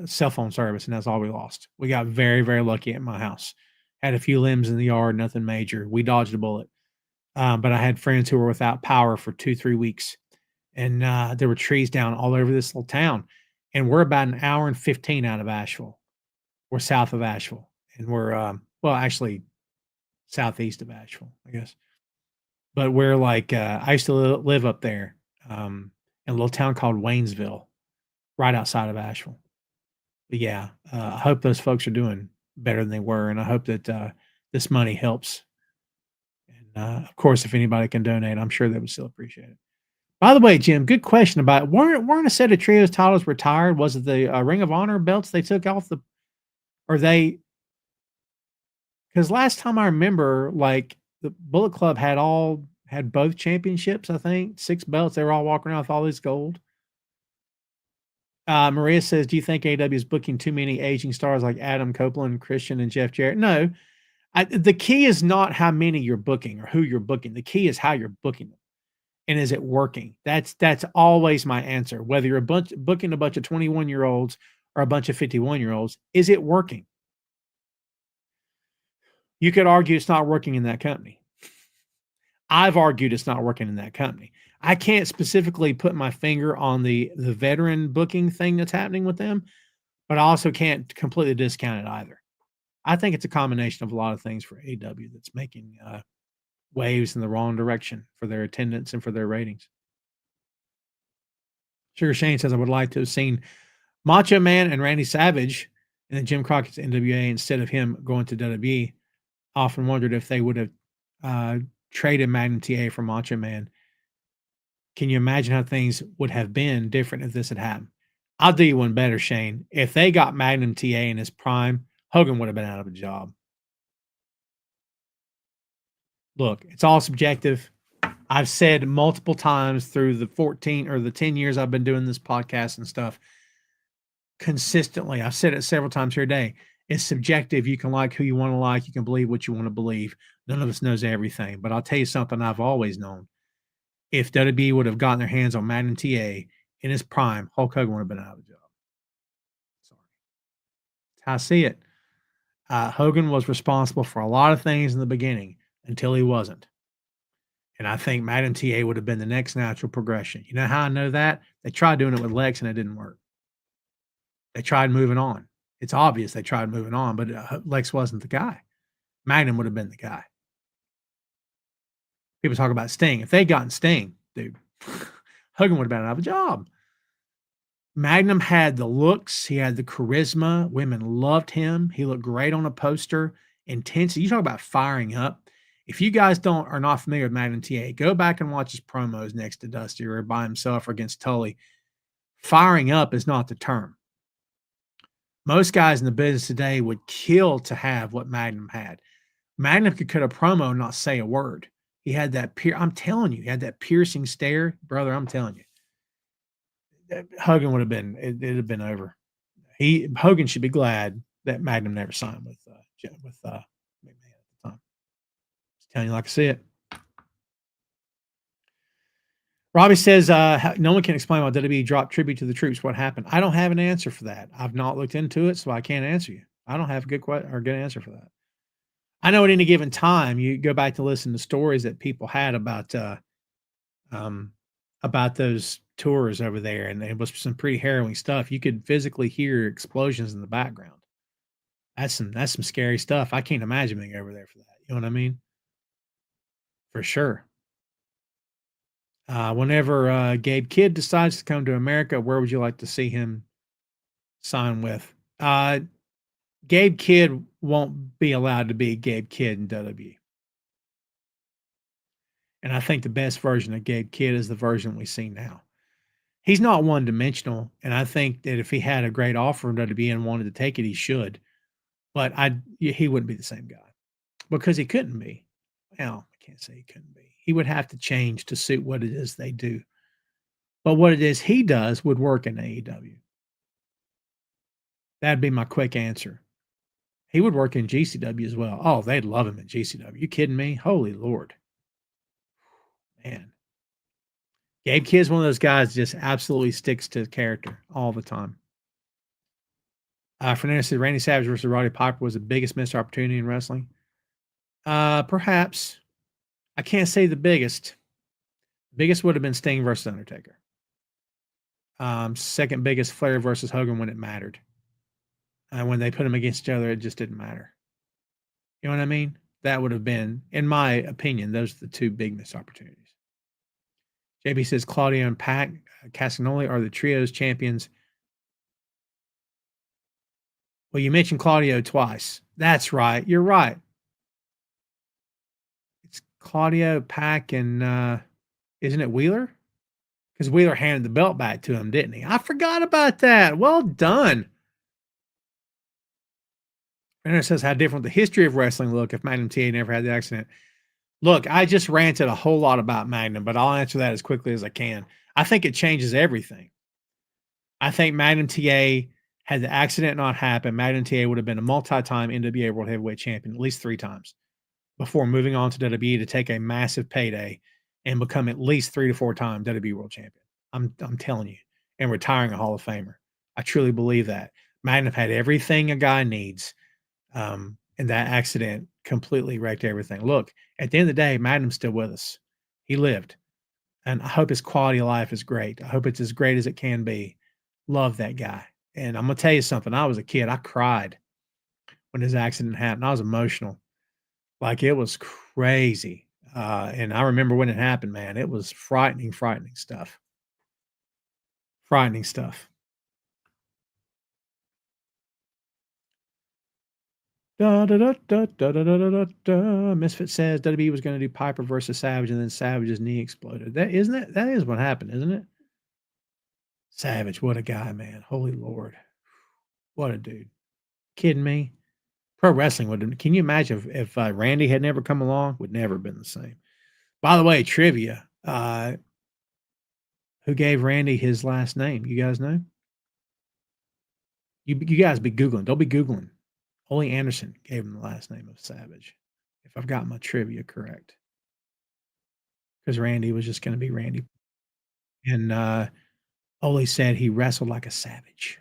cell phone service, and that's all we lost. We got very, very lucky at my house. Had a few limbs in the yard, nothing major. We dodged a bullet. But I had friends who were without power for 2-3 weeks, and there were trees down all over this little town. And we're about an hour and 15 out of Asheville. We're south of Asheville, and we're actually southeast of Asheville, I guess. But we're like I used to live up there in a little town called Waynesville, right outside of Asheville. But yeah, I hope those folks are doing better than they were, and I hope that this money helps. And of course, if anybody can donate, I'm sure they would still appreciate it. By the way, Jim, good question about weren't a set of trios titles retired? Was it the Ring of Honor belts they took off the, or they? Because last time I remember, like the Bullet Club had both championships. I think 6 belts. They were all walking around with all this gold. Maria says, "Do you think AEW is booking too many aging stars like Adam Copeland, Christian, and Jeff Jarrett?" No. The key is not how many you're booking or who you're booking. The key is how you're booking them, and is it working? That's always my answer. Whether you're booking a bunch of 21-year-olds or a bunch of 51-year-olds, is it working? You could argue it's not working in that company. I've argued it's not working in that company. I can't specifically put my finger on the veteran booking thing that's happening with them, but I also can't completely discount it either. I think it's a combination of a lot of things for AEW that's making waves in the wrong direction for their attendance and for their ratings. Sugar Shane says, I would like to have seen Macho Man and Randy Savage and then Jim Crockett's NWA instead of him going to WWE. Often wondered if they would have traded Magnum TA for Macho Man. Can you imagine how things would have been different if this had happened? I'll do you one better, Shane. If they got Magnum TA in his prime, Hogan would have been out of a job. Look, it's all subjective. I've said multiple times through the 14 or the 10 years I've been doing this podcast and stuff, consistently, I've said it several times here today. It's subjective. You can like who you want to like. You can believe what you want to believe. None of us knows everything. But I'll tell you something I've always known. If WWE would have gotten their hands on Magnum TA in his prime, Hulk Hogan would have been out of a job. Sorry. That's how I see it. Hogan was responsible for a lot of things in the beginning until he wasn't. And I think Magnum TA would have been the next natural progression. You know how I know that? They tried doing it with Lex and it didn't work. They tried moving on. It's obvious they tried moving on, but Lex wasn't the guy. Magnum would have been the guy. People talk about Sting. If they'd gotten Sting, dude, Hogan would have been out of a job. Magnum had the looks. He had the charisma. Women loved him. He looked great on a poster. Intensity. You talk about firing up. If you guys are not familiar with Magnum TA, go back and watch his promos next to Dusty or by himself or against Tully. Firing up is not the term. Most guys in the business today would kill to have what Magnum had. Magnum could cut a promo and not say a word. He had that I'm telling you, he had that piercing stare. Brother, I'm telling you. Hogan would have been, it'd have been over. Hogan should be glad that Magnum never signed with McMahon at the time. Just telling you like I see it. Robbie says, no one can explain why WWE dropped tribute to the troops. What happened? I don't have an answer for that. I've not looked into it, so I can't answer you. I don't have a good answer for that. I know at any given time, you go back to listen to stories that people had about those tours over there, and it was some pretty harrowing stuff. You could physically hear explosions in the background. That's some scary stuff. I can't imagine being over there for that. You know what I mean? For sure. Whenever Gabe Kidd decides to come to America, where would you like to see him sign with? Gabe Kidd won't be allowed to be Gabe Kidd in WWE. And I think the best version of Gabe Kidd is the version we see now. He's not one-dimensional, and I think that if he had a great offer to be and wanted to take it, he should. But he wouldn't be the same guy because he couldn't be. Well, I can't say he couldn't be. He would have to change to suit what it is they do. But what it is he does would work in AEW. That'd be my quick answer. He would work in GCW as well. Oh, they'd love him in GCW. You kidding me? Holy Lord. Man. Gabe Kidd's one of those guys that just absolutely sticks to character all the time. Fernandez said Randy Savage versus Roddy Piper was the biggest missed opportunity in wrestling. Perhaps. I can't say the biggest. Biggest would have been Sting versus Undertaker. Second biggest, Flair versus Hogan when it mattered. When they put them against each other, it just didn't matter. You know what I mean? That would have been, in my opinion, those are the two big missed opportunities. JB says Claudio and Pac Castagnoli are the trios champions. Well, you mentioned Claudio twice. That's right. You're right. It's Claudio, Pac, and isn't it Wheeler? Because Wheeler handed the belt back to him, didn't he? I forgot about that. Well done. Renner says, how different the history of wrestling look if Magnum TA never had the accident. Look, I just ranted a whole lot about Magnum, but I'll answer that as quickly as I can. I think it changes everything. I think Magnum TA, had the accident not happened, Magnum TA would have been a multi-time NWA World Heavyweight Champion at least 3 times before moving on to WWE to take a massive payday and become at least 3 to 4 times WWE World Champion. I'm telling you, and retiring a Hall of Famer. I truly believe that. Magnum had everything a guy needs. And that accident completely wrecked everything. Look, at the end of the day, Magnum's still with us. He lived. And I hope his quality of life is great. I hope it's as great as it can be. Love that guy. And I'm going to tell you something. I was a kid. I cried when his accident happened. I was emotional. Like, it was crazy. And I remember when it happened, man. It was frightening stuff. Frightening stuff. Misfit says WWE was going to do Piper versus Savage, and then Savage's knee exploded. That is what happened, isn't it? Savage, what a guy, man! Holy Lord, what a dude! Kidding me? Pro wrestling would. Can you imagine if Randy had never come along? Would never have been the same. By the way, trivia: who gave Randy his last name? You guys know? You guys be googling. Don't be googling. Ole Anderson gave him the last name of Savage, if I've got my trivia correct. Because Randy was just going to be Randy. And Ole said he wrestled like a savage.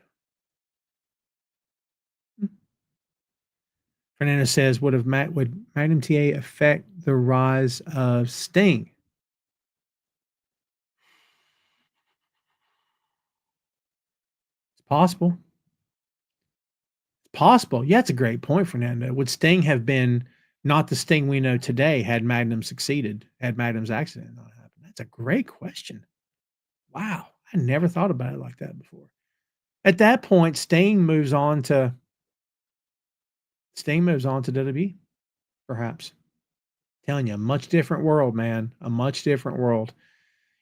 Fernando says, would Magnum TA affect the rise of Sting? It's possible. Possible. Yeah, it's a great point, Fernando. Would Sting have been not the Sting we know today had Magnum succeeded, had Magnum's accident not happened? That's a great question. Wow. I never thought about it like that before. At that point, Sting moves on to WWE, perhaps. Telling you, a much different world, man. A much different world.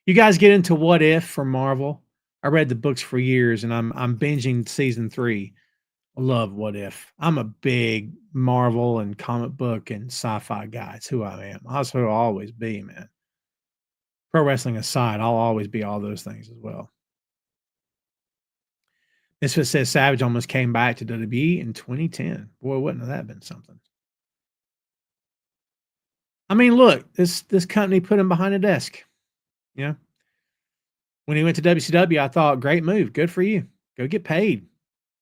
You guys get into What If from Marvel. I read the books for years, and I'm binging season 3. I love What If. I'm a big Marvel and comic book and sci-fi guy. It's who I am. That's who I'll always be, man. Pro wrestling aside, I'll always be all those things as well. This one says Savage almost came back to WWE in 2010. Boy, wouldn't have that been something? I mean, look, this company put him behind a desk. You know? When he went to WCW, I thought, great move. Good for you. Go get paid.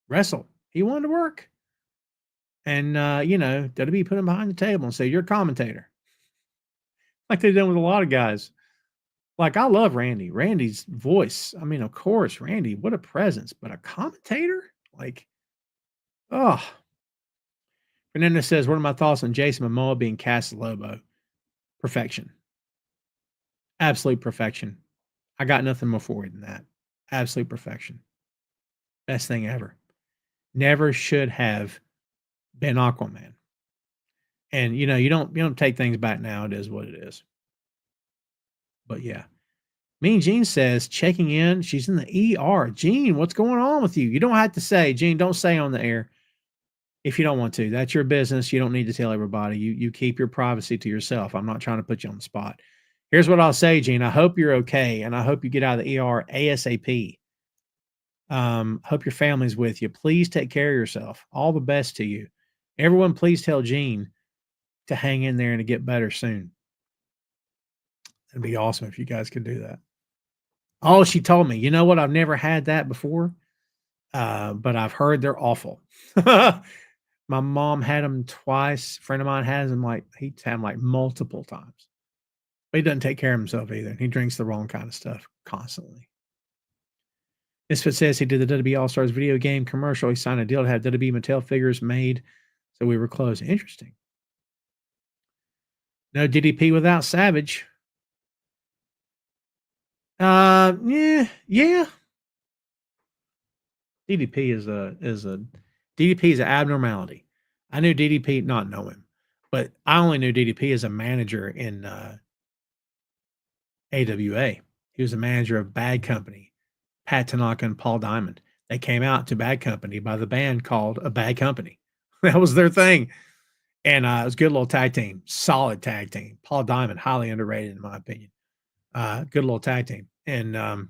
Wrestle. He wanted to work. And, WWE put him behind the table and said, you're a commentator. Like they've done with a lot of guys. Like, I love Randy. Randy's voice. I mean, of course, Randy, what a presence. But a commentator? Like, oh. Fernando says, what are my thoughts on Jason Momoa being cast as Lobo? Perfection. Absolute perfection. I got nothing more for you than that. Absolute perfection. Best thing ever. Never should have been Aquaman. And you don't take things back now. It is what it is. But yeah. Mean Jean says, checking in. She's in the ER. Jean, what's going on with you? You don't have to say, Jean, don't say on the air if you don't want to. That's your business. You don't need to tell everybody. You keep your privacy to yourself. I'm not trying to put you on the spot. Here's what I'll say, Jean. I hope you're okay, and I hope you get out of the ER ASAP. Hope your family's with you. Please take care of yourself. All the best to you. Everyone, please tell Jean to hang in there and to get better soon. It'd be awesome if you guys could do that. Oh, she told me, you know what? I've never had that before, but I've heard they're awful. My mom had them twice. A friend of mine has them he's had them like multiple times. But he doesn't take care of himself either. He drinks the wrong kind of stuff constantly. Misfit says he did the WWE All Stars video game commercial. He signed a deal to have WWE Mattel figures made, so we were close. Interesting. No DDP without Savage. Yeah. DDP is an abnormality. I knew DDP, not know him, but I only knew DDP as a manager in AWA. He was a manager of Bad Company, Pat Tanaka and Paul Diamond. They came out to Bad Company by the band called A Bad Company. That was their thing. And it was a good little tag team, solid tag team. Paul Diamond, highly underrated in my opinion. Good little tag team. And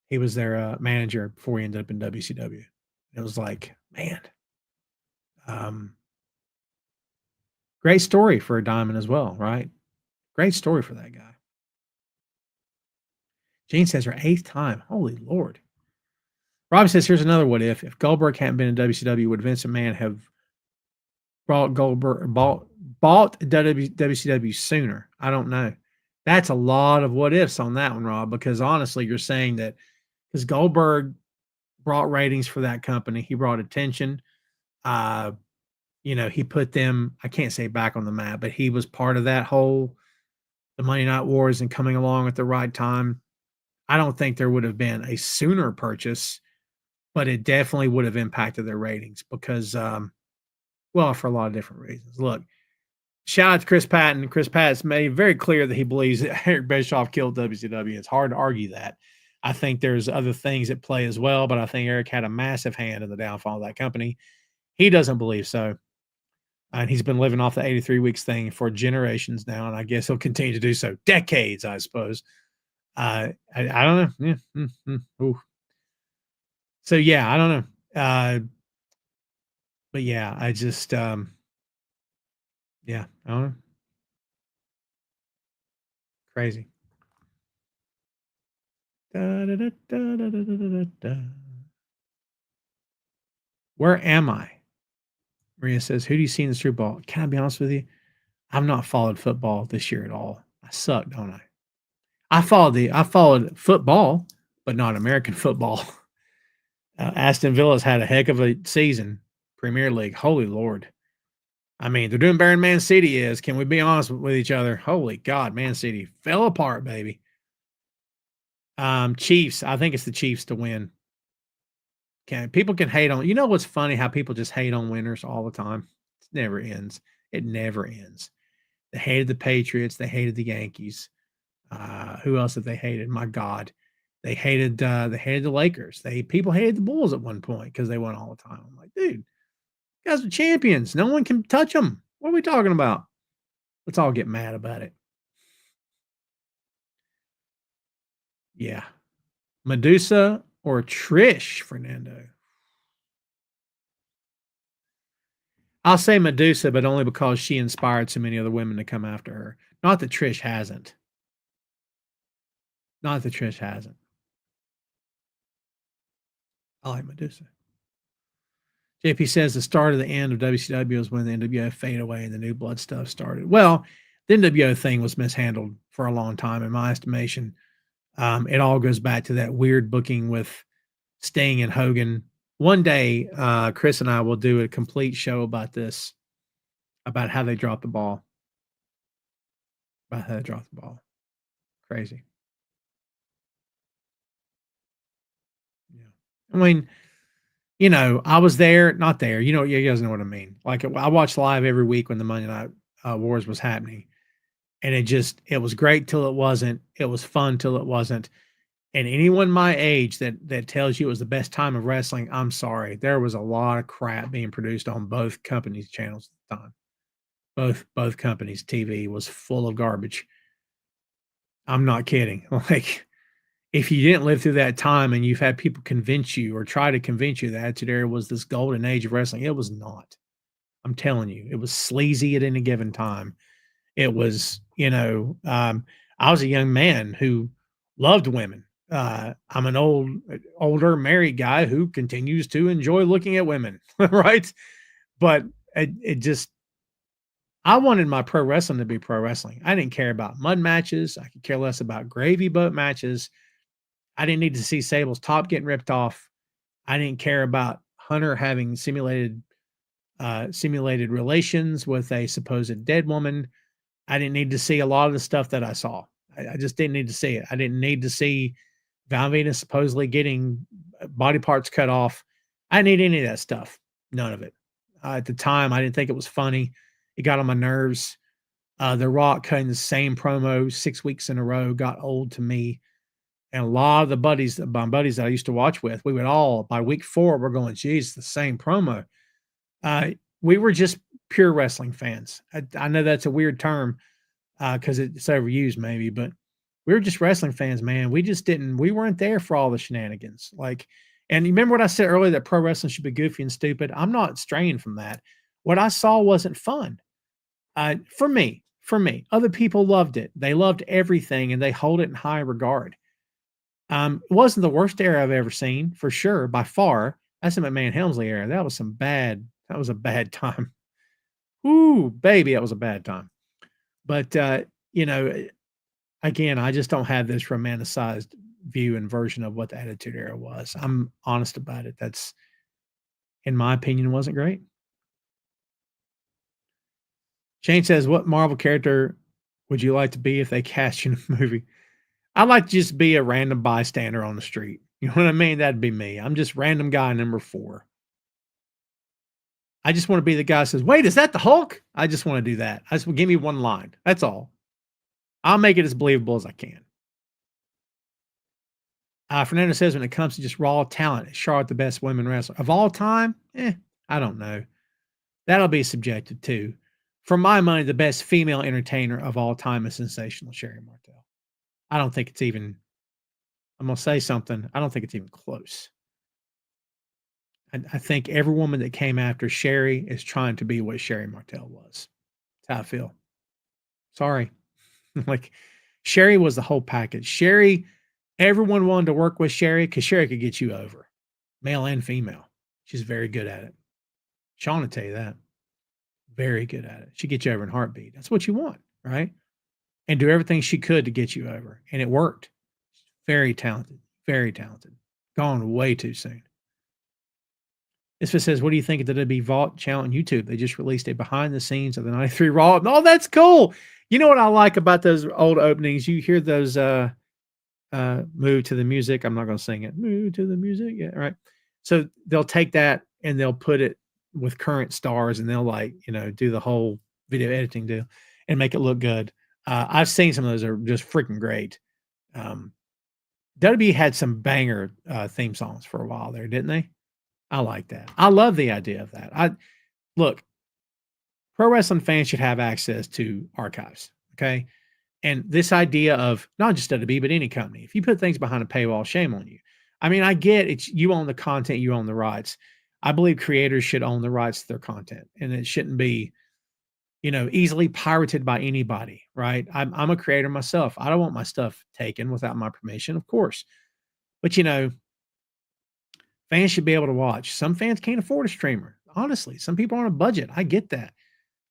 he was their manager before he ended up in WCW. It was like, man, great story for a Diamond as well, right? Great story for that guy. Jane says her 8th time. Holy Lord. Robbie says, here's another what if. If Goldberg hadn't been in WCW, would Vince McMahon have bought WCW sooner? I don't know. That's a lot of what ifs on that one, Rob, because honestly, you're saying that because Goldberg brought ratings for that company, he brought attention. He put them, I can't say back on the map, but he was part of that whole the Monday Night Wars and coming along at the right time. I don't think there would have been a sooner purchase, but it definitely would have impacted their ratings because, for a lot of different reasons. Look, shout out to Chris Patton. Chris Patton's made very clear that he believes that Eric Bischoff killed WCW. It's hard to argue that. I think there's other things at play as well, but I think Eric had a massive hand in the downfall of that company. He doesn't believe so. And he's been living off the 83 weeks thing for generations now, and I guess he'll continue to do so. Decades, I suppose. I don't know. Yeah. So, yeah, I don't know. But, yeah, I just, I don't know. Crazy. Where am I? Maria says, who do you see in the Super Bowl? Can I be honest with you? I've not followed football this year at all. I suck, don't I? I followed football, but not American football. Aston Villa's had a heck of a season, Premier League. Holy Lord. I mean, they're doing better than Man City is. Can we be honest with each other? Holy God, Man City fell apart, baby. Chiefs. I think it's the Chiefs to win. People can hate on. You know what's funny? How people just hate on winners all the time. It never ends. It never ends. They hated the Patriots. They hated the Yankees. Who else have they hated? My God, they hated the Lakers. People hated the Bulls at one point because they won all the time. I'm like, dude, you guys are champions. No one can touch them. What are we talking about? Let's all get mad about it. Yeah, Medusa or Trish, Fernando. I'll say Medusa, but only because she inspired so many other women to come after her. Not that Trish hasn't. Not that Trish hasn't. I like Medusa. JP says the start of the end of WCW was when the NWO faded away and the new blood stuff started. Well, the NWO thing was mishandled for a long time, in my estimation. It all goes back to that weird booking with Sting and Hogan. One day, Chris and I will do a complete show about this, about how they dropped the ball. Crazy. Yeah. I mean, I was there, not there. You guys know what I mean. Like, I watched live every week when the Monday Night Wars was happening. And it was great till it wasn't. It was fun till it wasn't. And anyone my age that tells you it was the best time of wrestling, I'm sorry. There was a lot of crap being produced on both companies' channels at the time. Both companies' TV was full of garbage. I'm not kidding. Like, if you didn't live through that time and you've had people convince you or try to convince you that Attitude Era was this golden age of wrestling, it was not. I'm telling you, it was sleazy at any given time. It was, I was a young man who loved women. I'm an older married guy who continues to enjoy looking at women, right? But it just, I wanted my pro wrestling to be pro wrestling. I didn't care about mud matches. I could care less about gravy boat matches. I didn't need to see Sable's top getting ripped off. I didn't care about Hunter having simulated relations with a supposed dead woman. I didn't need to see a lot of the stuff that I saw. I just didn't need to see it. I didn't need to see Val Venus supposedly getting body parts cut off. I didn't need any of that stuff. None of it. At the time, I didn't think it was funny. It got on my nerves. The Rock cutting the same promo 6 weeks in a row got old to me. And a lot of my buddies that I used to watch with, we would all, by week 4, we're going, geez, the same promo. We were just pure wrestling fans. I know that's a weird term because it's overused maybe, but we were just wrestling fans, man. We weren't there for all the shenanigans. And you remember what I said earlier, that pro wrestling should be goofy and stupid? I'm not straying from that. What I saw wasn't fun. For me, other people loved it. They loved everything and they hold it in high regard. It wasn't the worst era I've ever seen, for sure, by far. That's the McMahon Helmsley era. That was a bad time. Ooh, baby, that was a bad time. But again, I just don't have this romanticized view and version of what the Attitude Era was. I'm honest about it. That's, in my opinion, wasn't great. Shane says, what Marvel character would you like to be if they cast you in a movie? I'd like to just be a random bystander on the street. You know what I mean? That'd be me. I'm just random guy number 4. I just want to be the guy who says, wait, is that the Hulk? I just want to do that. Give me one line. That's all. I'll make it as believable as I can. Fernando says, when it comes to just raw talent, is Charlotte the best women wrestler of all time? I don't know. That'll be subjective too. For my money, the best female entertainer of all time is sensational Sherry Martel. I don't think it's even, I'm going to say something. I don't think it's even close. I think every woman that came after Sherry is trying to be what Sherry Martel was. That's how I feel. Sorry. Sherry was the whole package. Sherry, everyone wanted to work with Sherry because Sherry could get you over, male and female. She's very good at it. Sean will tell you that. Very good at it. She gets you over in a heartbeat. That's what you want, right? And do everything she could to get you over. And it worked. Very talented. Very talented. Gone way too soon. This says, what do you think of the WWE Vault channel on YouTube? They just released a behind the scenes of the 93 Raw. Oh, that's cool. You know what I like about those old openings? You hear those move to the music. I'm not going to sing it. Move to the music. Yeah, right. So they'll take that and they'll put it with current stars and they'll do the whole video editing deal and make it look good. I've seen some of those are just freaking great. WWE had some banger theme songs for a while there, didn't they? I like that. I love the idea of that. Look, pro wrestling fans should have access to archives. Okay. And this idea of not just WWE, but any company, if you put things behind a paywall, shame on you. I mean, I get it. You own the content, you own the rights. I believe creators should own the rights to their content and it shouldn't be, easily pirated by anybody, right? I'm a creator myself. I don't want my stuff taken without my permission, of course. But, fans should be able to watch. Some fans can't afford a streamer. Honestly, some people are on a budget. I get that.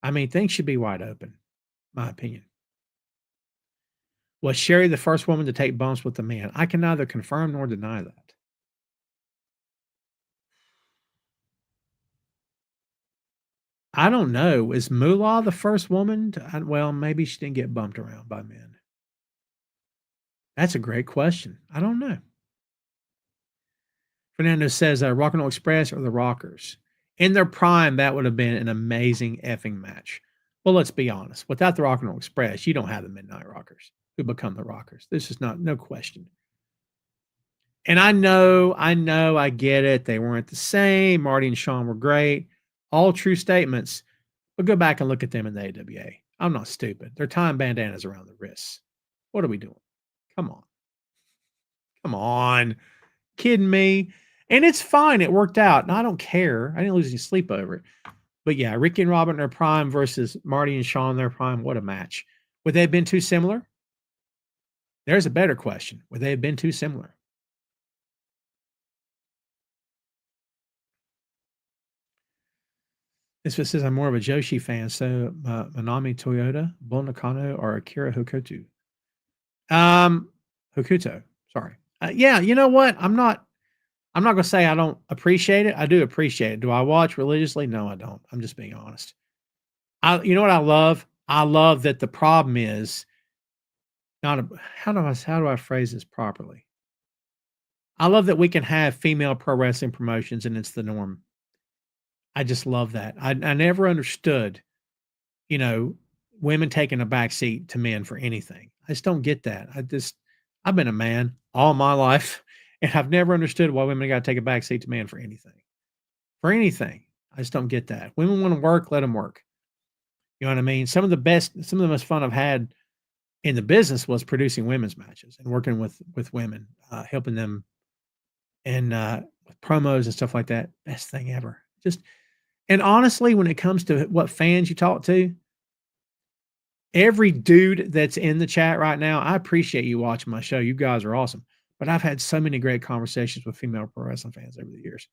I mean, things should be wide open, my opinion. Was Sherry the first woman to take bumps with a man? I can neither confirm nor deny that. I don't know. Is Moolah the first woman? Well, maybe she didn't get bumped around by men. That's a great question. I don't know. Fernando says Rock and Roll Express or the Rockers. In their prime, that would have been an amazing effing match. Well, let's be honest. Without the Rock and Roll Express, you don't have the Midnight Rockers who become the Rockers. This is no question. And I know, I get it. They weren't the same. Marty and Sean were great. All true statements. But go back and look at them in the AWA. I'm not stupid. They're tying bandanas around their wrists. What are we doing? Come on. Come on. Kidding me? And it's fine. It worked out. And I don't care. I didn't lose any sleep over it. But yeah, Ricky and Robin in their prime versus Marty and Sean in their prime. What a match. Would they have been too similar? There's a better question. Would they have been too similar? This one says I'm more of a Joshi fan, so Manami Toyota, Bull Nakano, or Akira Hokuto. Hokuto. Sorry. Yeah, you know what? I'm not gonna say I don't appreciate it. I do appreciate it. Do I watch religiously? No, I don't. I'm just being honest. You know what I love? I love that the problem is not a, how do I phrase this properly? I love that we can have female pro wrestling promotions and it's the norm. I just love that. I never understood, women taking a back seat to men for anything. I just don't get that. I've been a man all my life, and I've never understood why women got to take a back seat to men for anything. For anything. I just don't get that. Women want to work, let them work. You know what I mean? Some of the most fun I've had in the business was producing women's matches and working with women, helping them and with promos and stuff like that. Best thing ever. And honestly, when it comes to what fans you talk to, every dude that's in the chat right now, I appreciate you watching my show. You guys are awesome. But I've had so many great conversations with female pro wrestling fans over the years.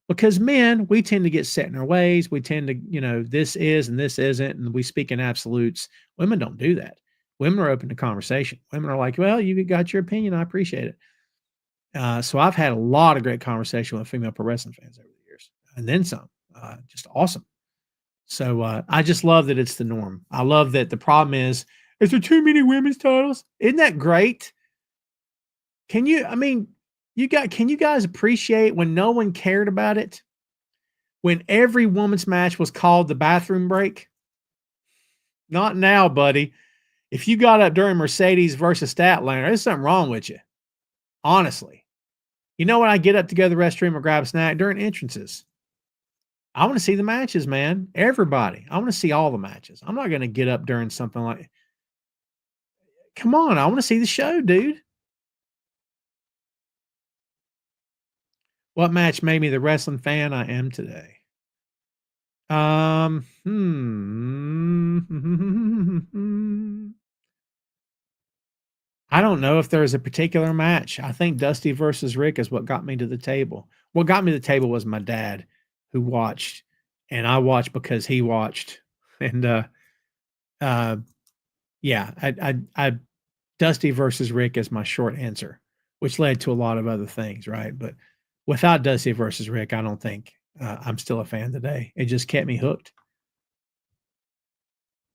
Because men, we tend to get set in our ways. We tend to, this is and this isn't, and we speak in absolutes. Women don't do that. Women are open to conversation. Women are like, well, you got your opinion. I appreciate it. So I've had a lot of great conversation with female pro wrestling fans over the years, and then some. Just awesome. So I just love that it's the norm. I love that the problem is there too many women's titles? Isn't that great? Can you guys appreciate when no one cared about it? When every women's match was called the bathroom break? Not now, buddy. If you got up during Mercedes versus Statlander, there's something wrong with you. Honestly. You know when I get up to go to the restroom or grab a snack? During entrances. I want to see the matches, man. Everybody. I want to see all the matches. I'm not going to get up during something like, come on. I want to see the show, dude. What match made me the wrestling fan I am today? I don't know if there's a particular match. I think Dusty versus Rick is what got me to the table. What got me to the table was my dad, who watched, and I watched because he watched. And I Dusty versus Rick is my short answer, which led to a lot of other things, right? But without Dusty versus Rick, I don't think I'm still a fan today. It just kept me hooked.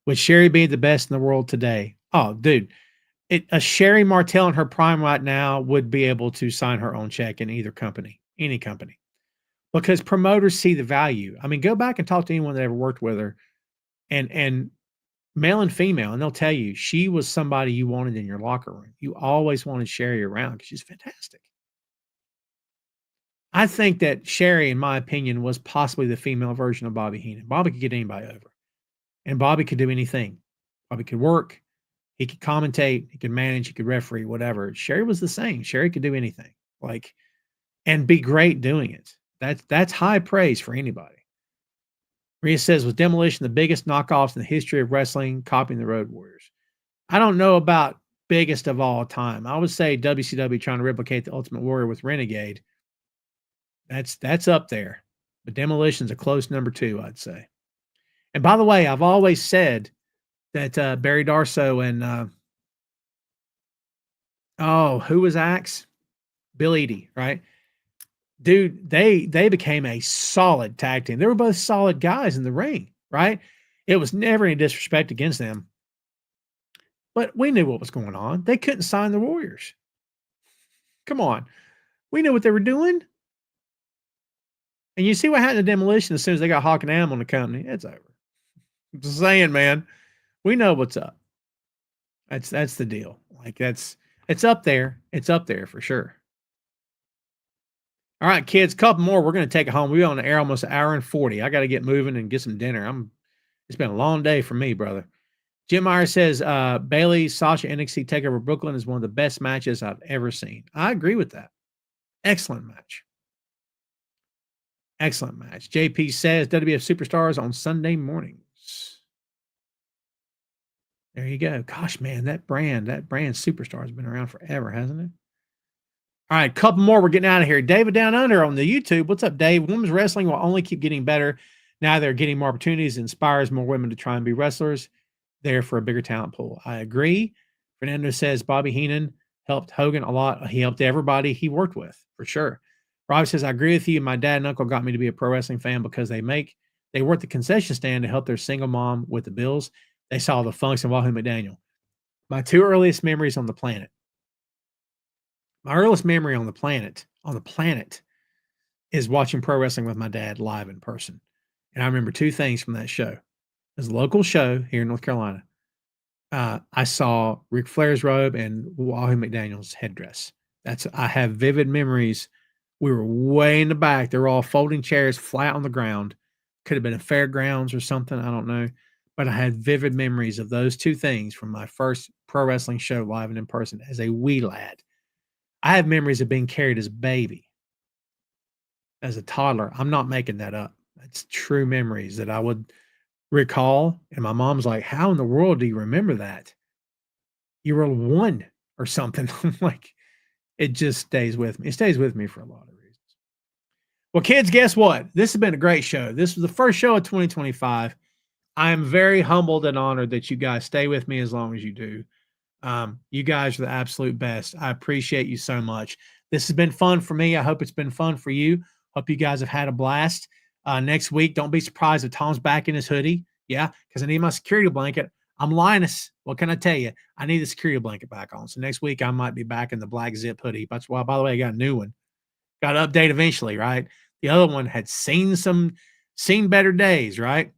Would Sherry be the best in the world today? Oh, dude. A Sherry Martel in her prime right now would be able to sign her own check in either company, any company. Because promoters see the value. I mean, go back and talk to anyone that ever worked with her, and male and female, and they'll tell you she was somebody you wanted in your locker room. You always wanted Sherry around because she's fantastic. I think that Sherry, in my opinion, was possibly the female version of Bobby Heenan. Bobby could get anybody over, and Bobby could do anything. Bobby could work. He could commentate. He could manage. He could referee, whatever. Sherry was the same. Sherry could do anything, and be great doing it. That's high praise for anybody. Rhea says, was Demolition the biggest knockoffs in the history of wrestling, copying the Road Warriors? I don't know about biggest of all time. I would say WCW trying to replicate the Ultimate Warrior with Renegade. That's up there. But Demolition's a close number 2, I'd say. And by the way, I've always said that Barry Darso and who was Axe? Bill Eadie, right? Dude, they became a solid tag team. They were both solid guys in the ring, right? It was never any disrespect against them. But we knew what was going on. They couldn't sign the Warriors. Come on. We knew what they were doing. And you see what happened to Demolition as soon as they got Hawk and Am on the company. It's over. I'm just saying, man. We know what's up. That's the deal. Like it's up there. It's up there for sure. All right, kids, couple more. We're gonna take it home. We're on the air almost an hour and 40. I gotta get moving and get some dinner. It's been a long day for me, brother. Jim Meyer says Bailey Sasha NXT Takeover Brooklyn is one of the best matches I've ever seen. I agree with that. Excellent match. Excellent match. JP says WWF Superstars on Sunday mornings. There you go. Gosh, man, that brand Superstar has been around forever, hasn't it? All right, couple more. We're getting out of here. David Down Under on the YouTube. What's up, Dave? Women's wrestling will only keep getting better. Now they're getting more opportunities, inspires more women to try and be wrestlers. There for a bigger talent pool. I agree. Fernando says Bobby Heenan helped Hogan a lot. He helped everybody he worked with, for sure. Rob says, I agree with you. My dad and uncle got me to be a pro wrestling fan because they work the concession stand to help their single mom with the bills. They saw the Funks and Wahoo McDaniel. My two earliest memories on the planet. My earliest memory on the planet is watching pro wrestling with my dad live in person. And I remember two things from that show. It was a local show here in North Carolina. I saw Ric Flair's robe and Wahoo McDaniel's headdress. I have vivid memories. We were way in the back. They were all folding chairs flat on the ground. Could have been a fairgrounds or something. I don't know. But I had vivid memories of those two things from my first pro wrestling show live and in person as a wee lad. I have memories of being carried as a baby, as a toddler. I'm not making that up. It's true memories that I would recall. And my mom's like, how in the world do you remember that? You were one or something. I'm like, it just stays with me. It stays with me for a lot of reasons. Well, kids, guess what? This has been a great show. This was the first show of 2025. I am very humbled and honored that you guys stay with me as long as you do. You guys are the absolute best. I appreciate you so much. This has been fun for me. I hope it's been fun for you. Hope you guys have had a blast. Next week, don't be surprised if Tom's back in his hoodie. Yeah, because I need my security blanket. I'm Linus. What can I tell you? I need the security blanket back on. So next week, I might be back in the black zip hoodie. That's why, by the way, I got a new one. Got to update eventually, right? The other one had seen better days, right?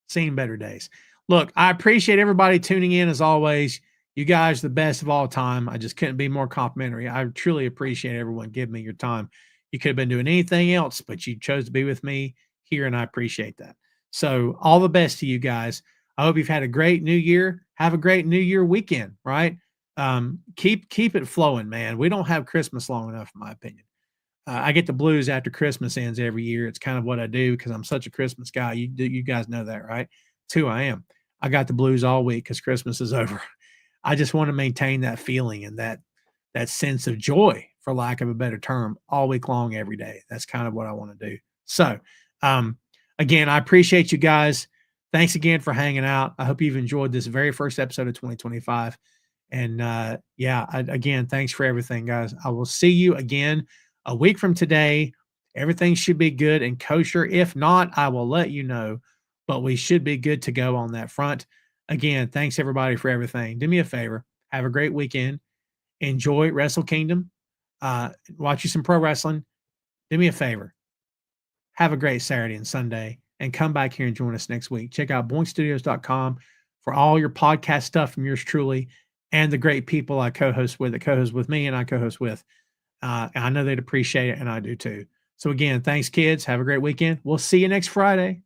Seen better days. Look, I appreciate everybody tuning in as always. You guys are the best of all time. I just couldn't be more complimentary. I truly appreciate everyone giving me your time. You could have been doing anything else, but you chose to be with me here, and I appreciate that. So all the best to you guys. I hope you've had a great new year. Have a great new year weekend, right? Keep it flowing, man. We don't have Christmas long enough, in my opinion. I get the blues after Christmas ends every year. It's kind of what I do because I'm such a Christmas guy. You guys know that, right? It's who I am. I got the blues all week because Christmas is over. I just want to maintain that feeling and that sense of joy, for lack of a better term, all week long, every day. That's kind of what I want to do. So, again, I appreciate you guys. Thanks again for hanging out. I hope you've enjoyed this very first episode of 2025. And again, thanks for everything, guys. I will see you again a week from today. Everything should be good and kosher. If not, I will let you know, but we should be good to go on that front. Again, thanks everybody for everything. Do me a favor. Have a great weekend. Enjoy Wrestle Kingdom. Watch you some pro wrestling. Do me a favor. Have a great Saturday and Sunday and come back here and join us next week. Check out boinkstudios.com for all your podcast stuff from yours truly and the great people I co-host with, that co-host with me and I co-host with. I know they'd appreciate it, and I do too. So again, thanks, kids. Have a great weekend. We'll see you next Friday.